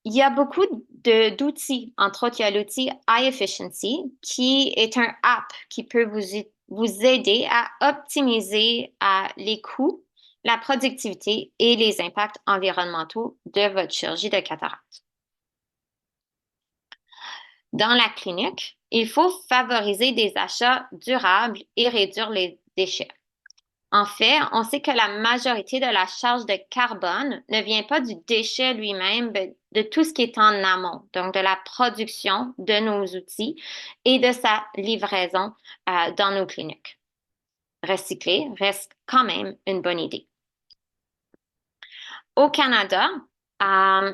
Il y a beaucoup d'outils. Entre autres, il y a l'outil iEfficiency qui est un app qui peut vous aider à optimiser les coûts, la productivité et les impacts environnementaux de votre chirurgie de cataracte. Dans la clinique, il faut favoriser des achats durables et réduire les déchets. En fait, on sait que la majorité de la charge de carbone ne vient pas du déchet lui-même, mais de tout ce qui est en amont, donc de la production de nos outils et de sa livraison dans nos cliniques. Recycler reste quand même une bonne idée. Au Canada,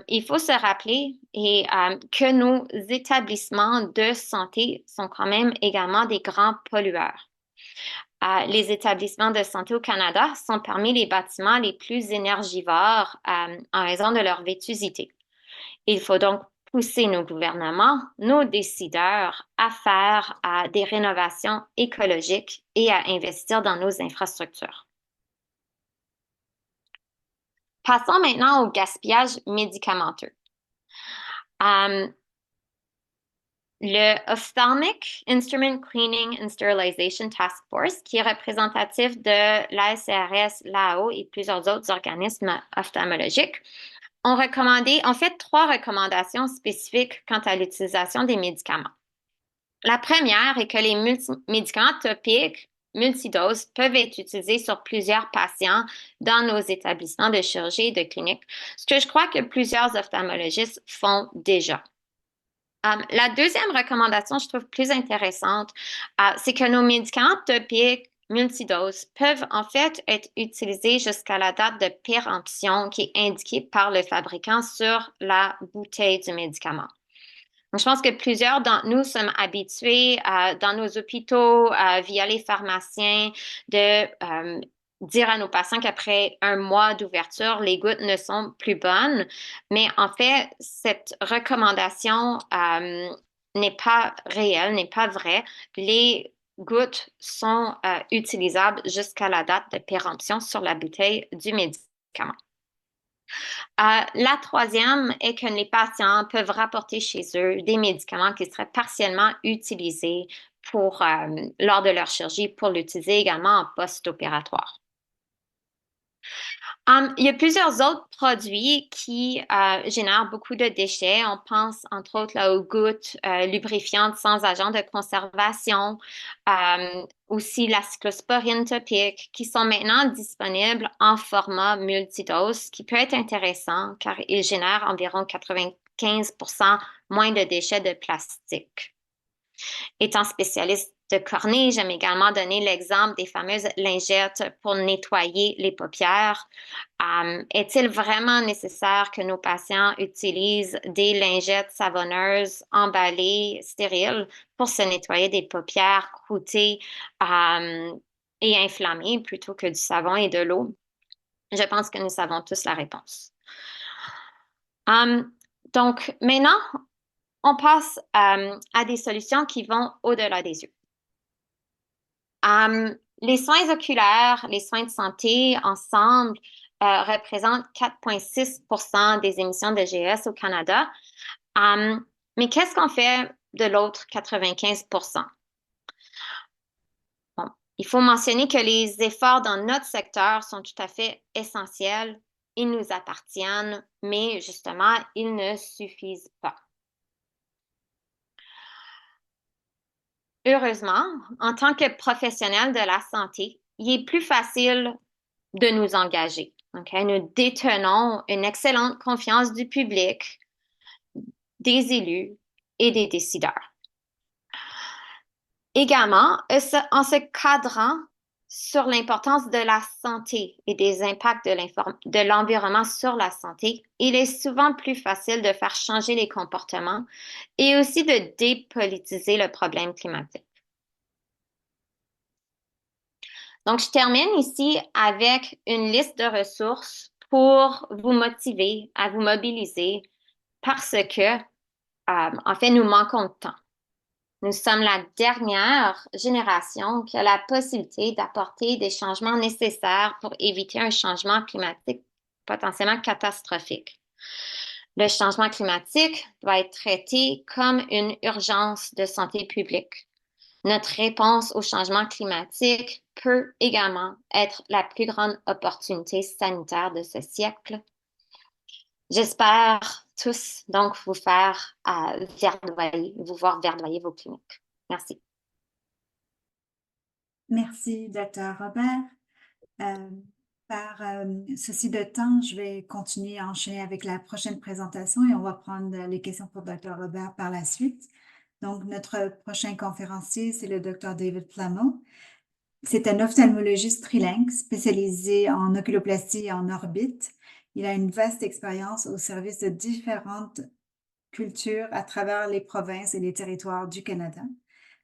il faut se rappeler que nos établissements de santé sont quand même également des grands pollueurs. Les établissements de santé au Canada sont parmi les bâtiments les plus énergivores en raison de leur vétusté. Il faut donc pousser nos gouvernements, nos décideurs à faire des rénovations écologiques et à investir dans nos infrastructures. Passons maintenant au gaspillage médicamenteux. Le Ophthalmic Instrument Cleaning and Sterilization Task Force, qui est représentatif de l'ASRS, l'AO et plusieurs autres organismes ophtalmologiques, ont fait 3 recommandations spécifiques quant à l'utilisation des médicaments. La première est que les médicaments topiques multidoses peuvent être utilisés sur plusieurs patients dans nos établissements de chirurgie et de clinique, ce que je crois que plusieurs ophtalmologistes font déjà. La deuxième recommandation, je trouve plus intéressante, c'est que nos médicaments topiques multidoses peuvent en fait être utilisés jusqu'à la date de péremption qui est indiquée par le fabricant sur la bouteille du médicament. Donc, je pense que plusieurs d'entre nous sommes habitués dans nos hôpitaux, via les pharmaciens, de dire à nos patients qu'après 1 mois d'ouverture, les gouttes ne sont plus bonnes. Mais en fait, cette recommandation n'est pas réelle, n'est pas vraie. Les gouttes sont utilisables jusqu'à la date de péremption sur la bouteille du médicament. La troisième est que les patients peuvent rapporter chez eux des médicaments qui seraient partiellement utilisés lors de leur chirurgie pour l'utiliser également en post-opératoire. Il y a plusieurs autres produits qui génèrent beaucoup de déchets. On pense entre autres là, aux gouttes lubrifiantes sans agent de conservation, aussi la cyclosporine topique, qui sont maintenant disponibles en format multidose, qui peut être intéressant car ils génèrent environ 95% moins de déchets de plastique. Étant spécialiste de cornée, j'aime également donner l'exemple des fameuses lingettes pour nettoyer les paupières. Est-il vraiment nécessaire que nos patients utilisent des lingettes savonneuses emballées, stériles, pour se nettoyer des paupières croûtées et inflammées plutôt que du savon et de l'eau? Je pense que nous savons tous la réponse. Donc, maintenant, on passe à des solutions qui vont au-delà des yeux. Les soins oculaires, les soins de santé ensemble représentent 4,6% des émissions de GES au Canada. Mais qu'est-ce qu'on fait de l'autre 95%? Bon, il faut mentionner que les efforts dans notre secteur sont tout à fait essentiels ils nous appartiennent, mais justement, ils ne suffisent pas. Heureusement, en tant que professionnels de la santé, il est plus facile de nous engager. Okay? Nous détenons une excellente confiance du public, des élus et des décideurs. Également, en se cadrant sur l'importance de la santé et des impacts de l'environnement sur la santé, il est souvent plus facile de faire changer les comportements et aussi de dépolitiser le problème climatique. Donc, je termine ici avec une liste de ressources pour vous motiver à vous mobiliser parce que, en fait, nous manquons de temps. Nous sommes la dernière génération qui a la possibilité d'apporter des changements nécessaires pour éviter un changement climatique potentiellement catastrophique. Le changement climatique doit être traité comme une urgence de santé publique. Notre réponse au changement climatique peut également être la plus grande opportunité sanitaire de ce siècle. J'espère tous donc vous faire vous voir verdoyer vos cliniques. Merci. Merci, Dr. Robert. Par souci de temps, je vais continuer à enchaîner avec la prochaine présentation et on va prendre les questions pour Dr. Robert par la suite. Donc, notre prochain conférencier, c'est le Dr. David Plamo. C'est un ophtalmologiste trilingue spécialisé en oculoplastie et en orbite. Il a une vaste expérience au service de différentes cultures à travers les provinces et les territoires du Canada.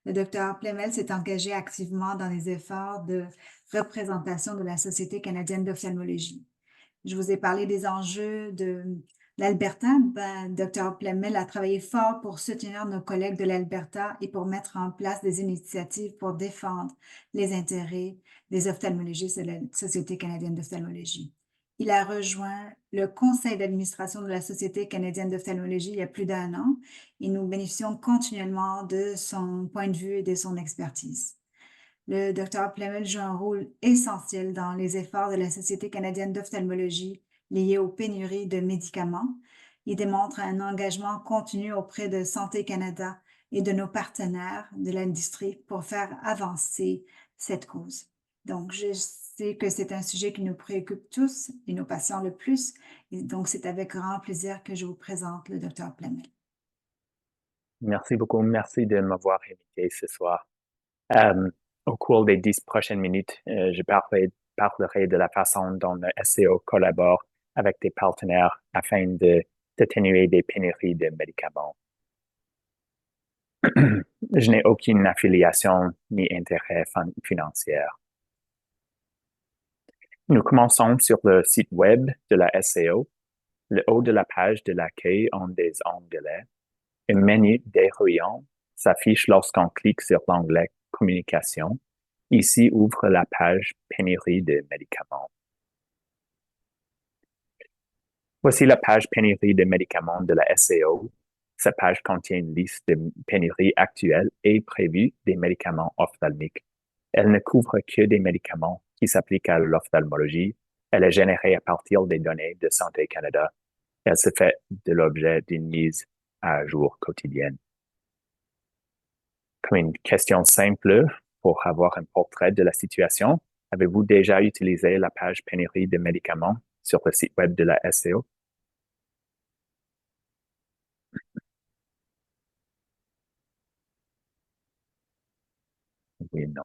Le Dr. Plemel s'est engagé activement dans les efforts de représentation de la Société canadienne d'ophtalmologie. Je vous ai parlé des enjeux de l'Alberta. Dr. Plemel a travaillé fort pour soutenir nos collègues de l'Alberta et pour mettre en place des initiatives pour défendre les intérêts des ophtalmologistes de la Société canadienne d'ophtalmologie. Il a rejoint le conseil d'administration de la Société canadienne d'ophtalmologie il y a plus d'1 an et nous bénéficions continuellement de son point de vue et de son expertise. Le Dr. Plemel joue un rôle essentiel dans les efforts de la Société canadienne d'ophtalmologie liés aux pénuries de médicaments. Il démontre un engagement continu auprès de Santé Canada et de nos partenaires de l'industrie pour faire avancer cette cause. Donc, je sais que c'est un sujet qui nous préoccupe tous et nos patients le plus. Et donc, c'est avec grand plaisir que je vous présente le Dr. Plemel. Merci beaucoup. Merci de m'avoir invité ce soir. Au cours des 10 prochaines minutes, je parlerai de la façon dont le SCO collabore avec des partenaires afin d'atténuer des pénuries de médicaments. Je n'ai aucune affiliation ni intérêt financier. Nous commençons sur le site web de la SCO. Le haut de la page de l'accueil en des onglets. Un menu dérouillant s'affiche lorsqu'on clique sur l'onglet Communication. Ici ouvre la page Pénurie de médicaments. Voici la page Pénurie de médicaments de la SCO. Cette page contient une liste de pénuries actuelles et prévues des médicaments ophtalmiques. Elle ne couvre que des médicaments qui s'appliquent à l'ophtalmologie. Elle est générée à partir des données de Santé Canada. Elle se fait de l'objet d'une mise à jour quotidienne. Comme une question simple pour avoir un portrait de la situation, avez-vous déjà utilisé la page pénurie de médicaments sur le site web de la SCO? Oui, non.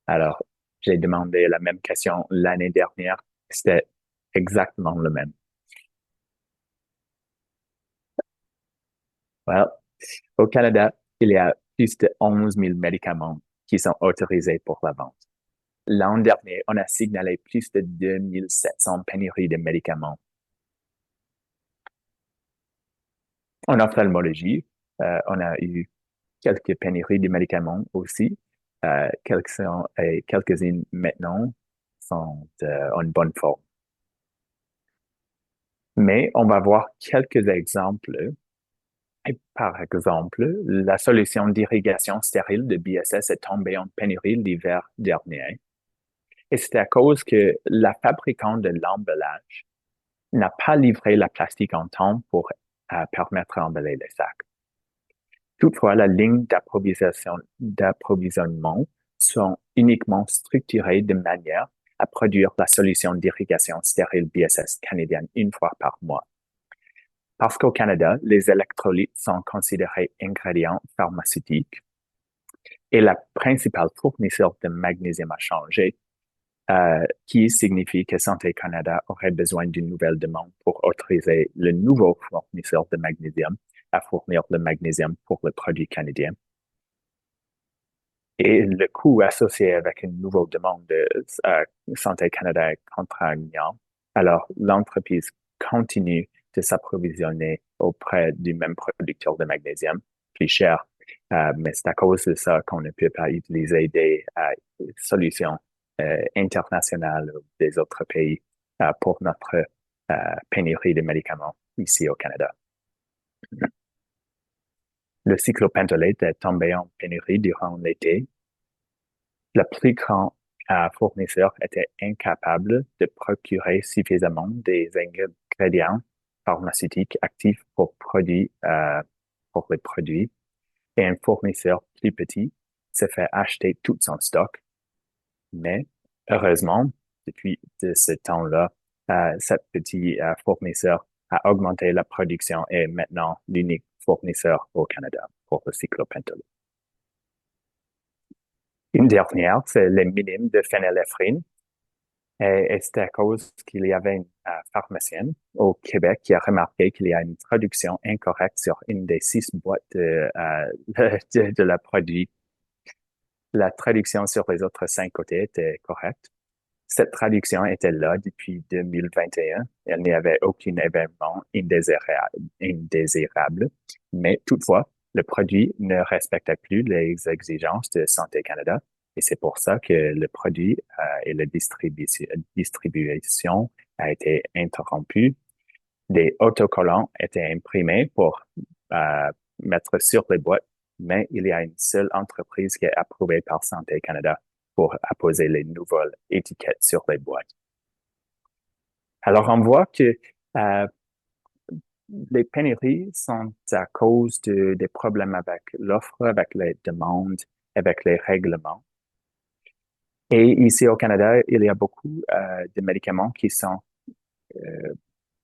Alors, j'ai demandé la même question l'année dernière. C'était exactement le même. Well, au Canada, il y a plus de 11 000 médicaments qui sont autorisés pour la vente. L'an dernier, on a signalé plus de 2 700 pénuries de médicaments. En ophtalmologie, on a eu quelques pénuries de médicaments aussi. Quelques-unes maintenant sont en bonne forme. Mais on va voir quelques exemples. Et par exemple, la solution d'irrigation stérile de BSS est tombée en pénurie l'hiver dernier. Et c'est à cause que la fabricante de l'emballage n'a pas livré la plastique en temps pour permettre d'emballer les sacs. Toutefois, la ligne d'approvisionnement sont uniquement structurées de manière à produire la solution d'irrigation stérile BSS canadienne une fois par mois. Parce qu'au Canada, les électrolytes sont considérés ingrédients pharmaceutiques et la principale fournisseur de magnésium a changé, qui signifie que Santé Canada aurait besoin d'une nouvelle demande pour autoriser le nouveau fournisseur de magnésium à fournir le magnésium pour le produit canadien. Et le coût associé avec une nouvelle demande de Santé Canada est contraignant. Alors, l'entreprise continue de s'approvisionner auprès du même producteur de magnésium, plus cher. Mais c'est à cause de ça qu'on ne peut pas utiliser des solutions internationales des autres pays pour notre pénurie de médicaments ici au Canada. Le cyclopentolate est tombé en pénurie durant l'été. Le plus grand fournisseur était incapable de procurer suffisamment des ingrédients pharmaceutiques actifs pour les produits. Et un fournisseur plus petit se fait acheter tout son stock. Mais heureusement, depuis ce temps-là, ce petit fournisseur a augmenté la production et est maintenant l'unique fournisseur au Canada pour le cyclopentolate. Une dernière, c'est les minimes de phényléphrine. Et c'est à cause qu'il y avait une pharmacienne au Québec qui a remarqué qu'il y a une traduction incorrecte sur une des 6 boîtes de la produit. La traduction sur les autres 5 côtés était correcte. Cette traduction était là depuis 2021. Il n'y avait aucun événement indésirable, mais toutefois, le produit ne respectait plus les exigences de Santé Canada et c'est pour ça que le produit et la distribution a été interrompue. Des autocollants étaient imprimés pour mettre sur les boîtes, mais il y a une seule entreprise qui est approuvée par Santé Canada pour apposer les nouvelles étiquettes sur les boîtes. Alors, on voit que les pénuries sont à cause des problèmes avec l'offre, avec les demandes, avec les règlements. Et ici au Canada, il y a beaucoup de médicaments qui sont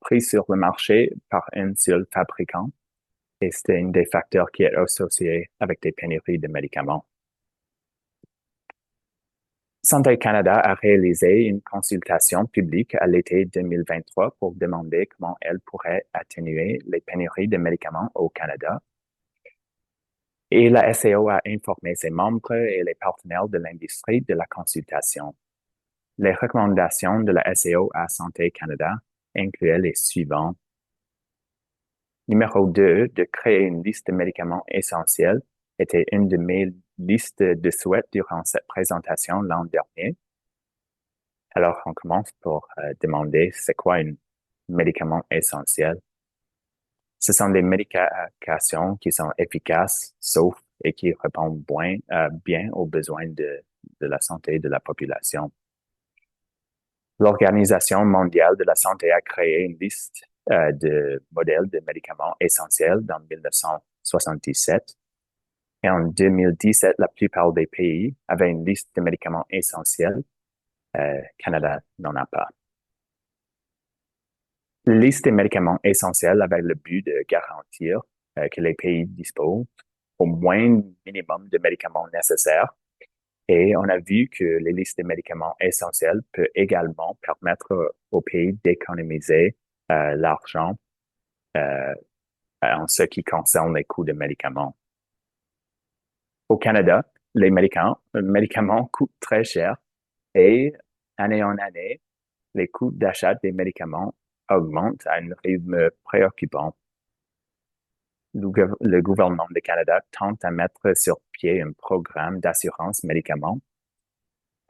pris sur le marché par un seul fabricant. Et c'est un des facteurs qui est associé avec des pénuries de médicaments. Santé Canada a réalisé une consultation publique à l'été 2023 pour demander comment elle pourrait atténuer les pénuries de médicaments au Canada. Et la SAO a informé ses membres et les partenaires de l'industrie de la consultation. Les recommandations de la SAO à Santé Canada incluaient les suivants. Numéro 2, de créer une liste de médicaments essentiels était une de mes listes de souhaits durant cette présentation l'an dernier. Alors, on commence pour demander c'est quoi un médicament essentiel. Ce sont des médications qui sont efficaces, sauf et qui répondent bien aux besoins de la santé de la population. L'Organisation mondiale de la santé a créé une liste de modèles de médicaments essentiels dans 1977. Et en 2017, la plupart des pays avaient une liste de médicaments essentiels. Canada n'en a pas. La liste des médicaments essentiels avait le but de garantir que les pays disposent au moins minimum de médicaments nécessaires. Et on a vu que les listes de médicaments essentiels peuvent également permettre aux pays d'économiser l'argent en ce qui concerne les coûts de médicaments. Au Canada, les médicaments coûtent très cher et année en année, les coûts d'achat des médicaments augmentent à un rythme préoccupant. Le gouvernement du Canada tente à mettre sur pied un programme d'assurance médicaments.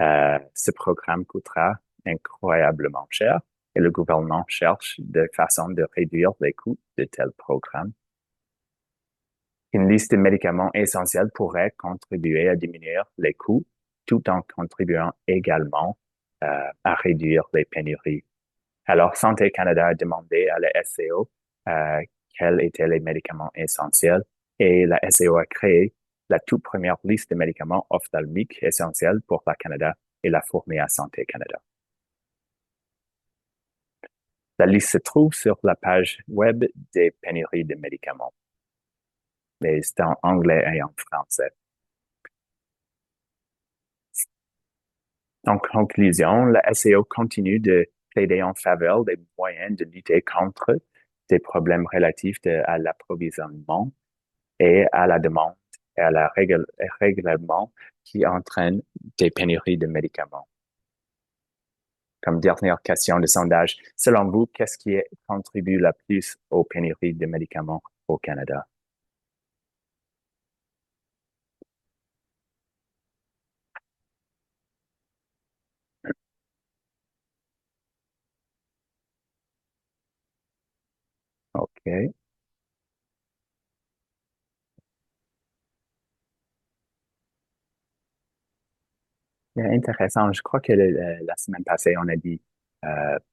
Ce programme coûtera incroyablement cher et le gouvernement cherche de façon de réduire les coûts de tels programmes. Une liste de médicaments essentiels pourrait contribuer à diminuer les coûts tout en contribuant également à réduire les pénuries. Alors, Santé Canada a demandé à la SCO quels étaient les médicaments essentiels et la SCO a créé la toute première liste de médicaments ophtalmiques essentiels pour la Canada et l'a fournie à Santé Canada. La liste se trouve sur la page web des pénuries de médicaments, mais c'est en anglais et en français. En conclusion, la SCO continue de plaider en faveur des moyens de lutter contre des problèmes relatifs à l'approvisionnement et à la demande et à la règlement qui entraînent des pénuries de médicaments. Comme dernière question de sondage, selon vous, qu'est-ce qui contribue le plus aux pénuries de médicaments au Canada? OK. Intéressant. Je crois que la semaine passée, on a dit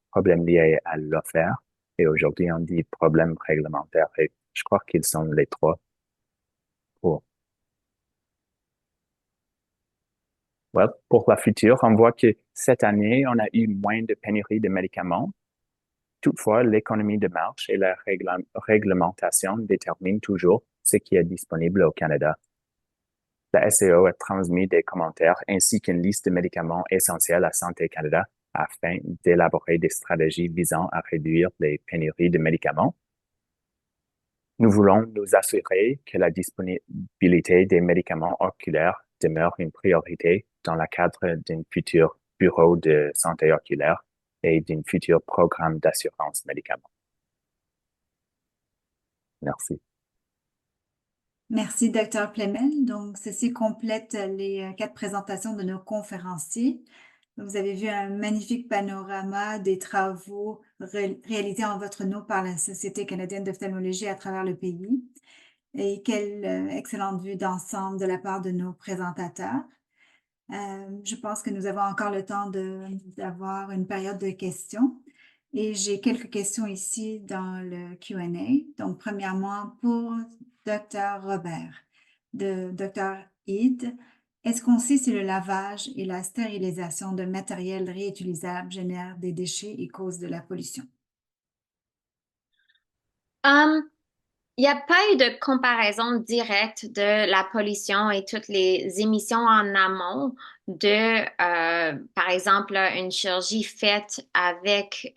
problème lié à l'offert et aujourd'hui, on dit problème réglementaire et je crois qu'ils sont les trois. Pour, pour la future, on voit que cette année, on a eu moins de pénuries de médicaments. Toutefois, l'économie de marche et la réglementation déterminent toujours ce qui est disponible au Canada. La SCO a transmis des commentaires ainsi qu'une liste de médicaments essentiels à Santé Canada afin d'élaborer des stratégies visant à réduire les pénuries de médicaments. Nous voulons nous assurer que la disponibilité des médicaments oculaires demeure une priorité dans le cadre d'un futur bureau de santé oculaire et d'un futur programme d'assurance médicaments. Merci. Merci, Dr. Plemel. Donc, ceci complète les 4 présentations de nos conférenciers. Vous avez vu un magnifique panorama des travaux réalisés en votre nom par la Société canadienne d'ophtalmologie à travers le pays. Et quelle excellente vue d'ensemble de la part de nos présentateurs. Je pense que nous avons encore le temps d'avoir une période de questions. Et j'ai quelques questions ici dans le Q&A. Donc, premièrement, pour Dr. Robert, de Dr. Heed, est-ce qu'on sait si le lavage et la stérilisation de matériel réutilisable génèrent des déchets et causent de la pollution? Il n'y a pas eu de comparaison directe de la pollution et toutes les émissions en amont de, par exemple, une chirurgie faite avec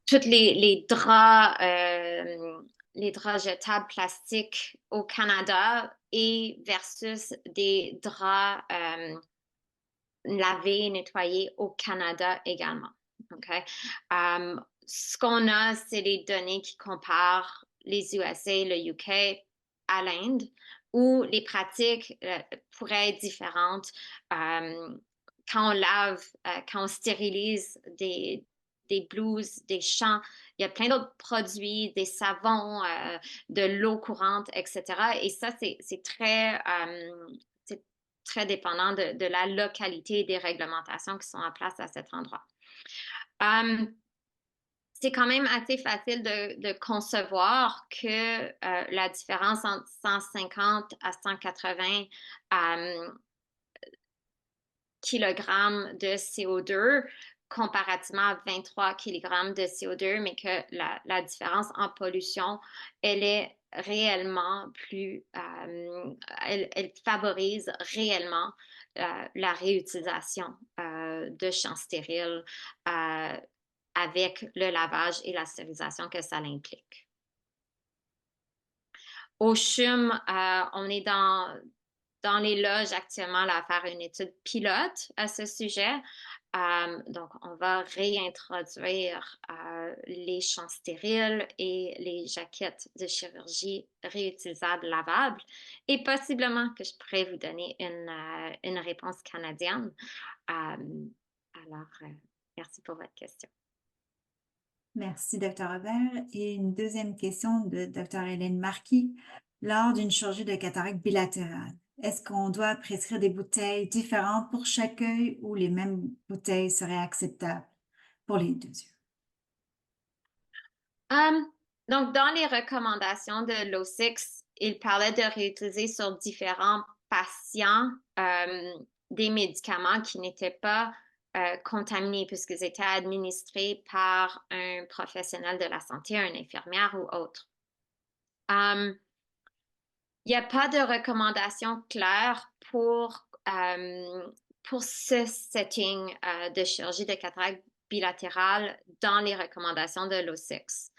toutes les draps jetables plastiques au Canada et versus des draps lavés et nettoyés au Canada également. Okay? Ce qu'on a, c'est les données qui comparent les USA, le UK à l'Inde, où les pratiques pourraient être différentes. Quand on lave, quand on stérilise des blouses, des champs, il y a plein d'autres produits, des savons, de l'eau courante, etc. Et ça, c'est très dépendant de la localité et des réglementations qui sont en place à cet endroit. C'est quand même assez facile de concevoir que la différence entre 150 à 180 kg de CO2 comparativement à 23 kg de CO2, mais que la différence en pollution, elle est réellement plus, elle favorise réellement la réutilisation de champs stériles avec le lavage et la stérilisation que ça implique. Au CHUM, on est dans les loges actuellement là, à faire une étude pilote à ce sujet. Donc, on va réintroduire les champs stériles et les jaquettes de chirurgie réutilisables lavables et possiblement que je pourrais vous donner une réponse canadienne. Alors, merci pour votre question. Merci, Dr. Robert. Et une deuxième question de Dr. Hélène Marquis. Lors d'une chirurgie de cataracte bilatérale, est-ce qu'on doit prescrire des bouteilles différentes pour chaque œil ou les mêmes bouteilles seraient acceptables pour les deux yeux? Donc, dans les recommandations de l'O6, il parlait de réutiliser sur différents patients des médicaments qui n'étaient pas contaminés puisqu'ils étaient administrés par un professionnel de la santé, une infirmière ou autre. Il n'y a pas de recommandation claire pour ce setting de chirurgie de cataracte bilatérale dans les recommandations de l'O6.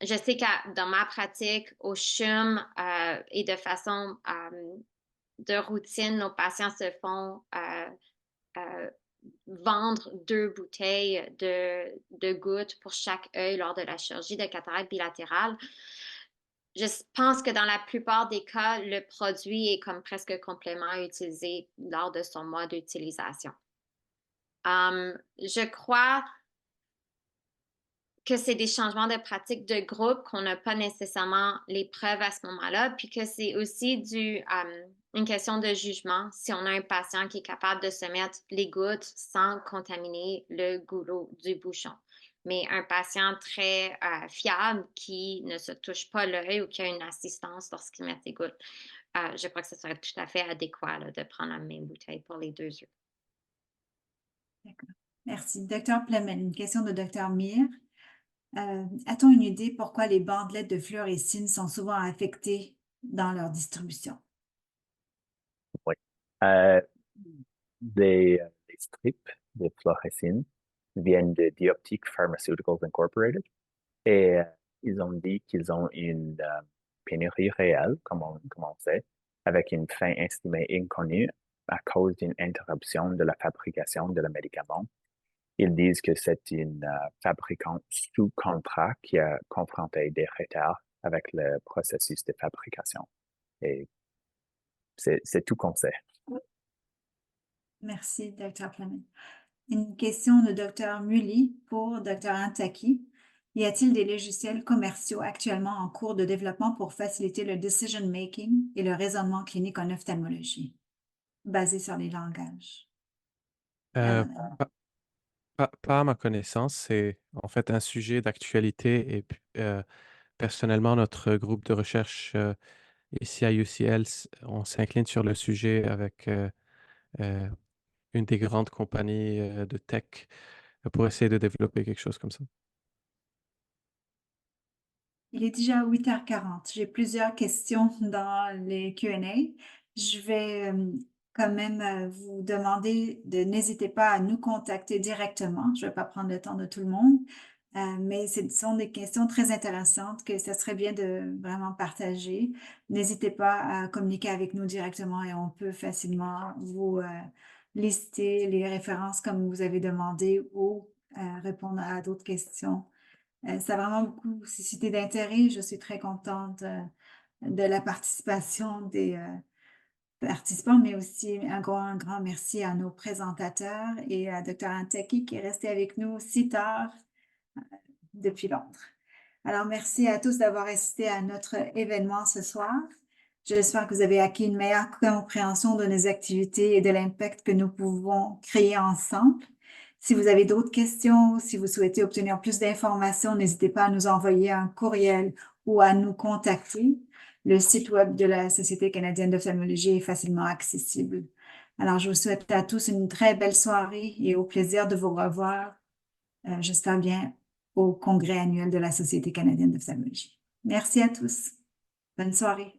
Je sais que dans ma pratique au CHUM et de façon de routine, nos patients se font vendre 2 bouteilles de gouttes pour chaque œil lors de la chirurgie de cataracte bilatérale. Je pense que dans la plupart des cas, le produit est comme presque complètement utilisé lors de son mois d'utilisation. Je crois que c'est des changements de pratique de groupe qu'on n'a pas nécessairement les preuves à ce moment-là, puis que c'est aussi une question de jugement si on a un patient qui est capable de se mettre les gouttes sans contaminer le goulot du bouchon. Mais un patient très fiable qui ne se touche pas l'œil ou qui a une assistance lorsqu'il met ses gouttes, je crois que ce serait tout à fait adéquat là, de prendre la même bouteille pour les 2 yeux. D'accord. Merci. Docteur Plemel, une question de Docteur Mir. A-t-on une idée pourquoi les bandelettes de fluorescine sont souvent affectées dans leur distribution? Oui. Les strips de fluorescine viennent de Dioptic Pharmaceuticals Incorporated et ils ont dit qu'ils ont une pénurie réelle, comme on sait, avec une fin estimée inconnue à cause d'une interruption de la fabrication de le médicament. Ils disent que c'est une fabricante sous contrat qui a confronté des retards avec le processus de fabrication. Et c'est tout qu'on sait. Merci, Dr. Plemel. Une question de Dr. Mully pour Dr. Antaki. Y a-t-il des logiciels commerciaux actuellement en cours de développement pour faciliter le decision-making et le raisonnement clinique en ophtalmologie, basé sur les langages? Pas à ma connaissance, c'est en fait un sujet d'actualité et personnellement, notre groupe de recherche ici à UCL, on s'incline sur le sujet avec une des grandes compagnies de tech pour essayer de développer quelque chose comme ça. Il est déjà 8h40. J'ai plusieurs questions dans les Q&A. Je vais quand même vous demander de n'hésitez pas à nous contacter directement. Je ne vais pas prendre le temps de tout le monde, mais ce sont des questions très intéressantes que ce serait bien de vraiment partager. N'hésitez pas à communiquer avec nous directement et on peut facilement vous lister les références comme vous avez demandé ou répondre à d'autres questions. Ça a vraiment beaucoup suscité d'intérêt. Je suis très contente de la participation des participants, mais aussi un grand merci à nos présentateurs et à Dr. Antaki qui est resté avec nous si tard depuis Londres. Alors, merci à tous d'avoir assisté à notre événement ce soir. J'espère que vous avez acquis une meilleure compréhension de nos activités et de l'impact que nous pouvons créer ensemble. Si vous avez d'autres questions, si vous souhaitez obtenir plus d'informations, n'hésitez pas à nous envoyer un courriel ou à nous contacter. Le site web de la Société canadienne d'ophtalmologie est facilement accessible. Alors, je vous souhaite à tous une très belle soirée et au plaisir de vous revoir, j'espère bien, au congrès annuel de la Société canadienne d'ophtalmologie. Merci à tous. Bonne soirée.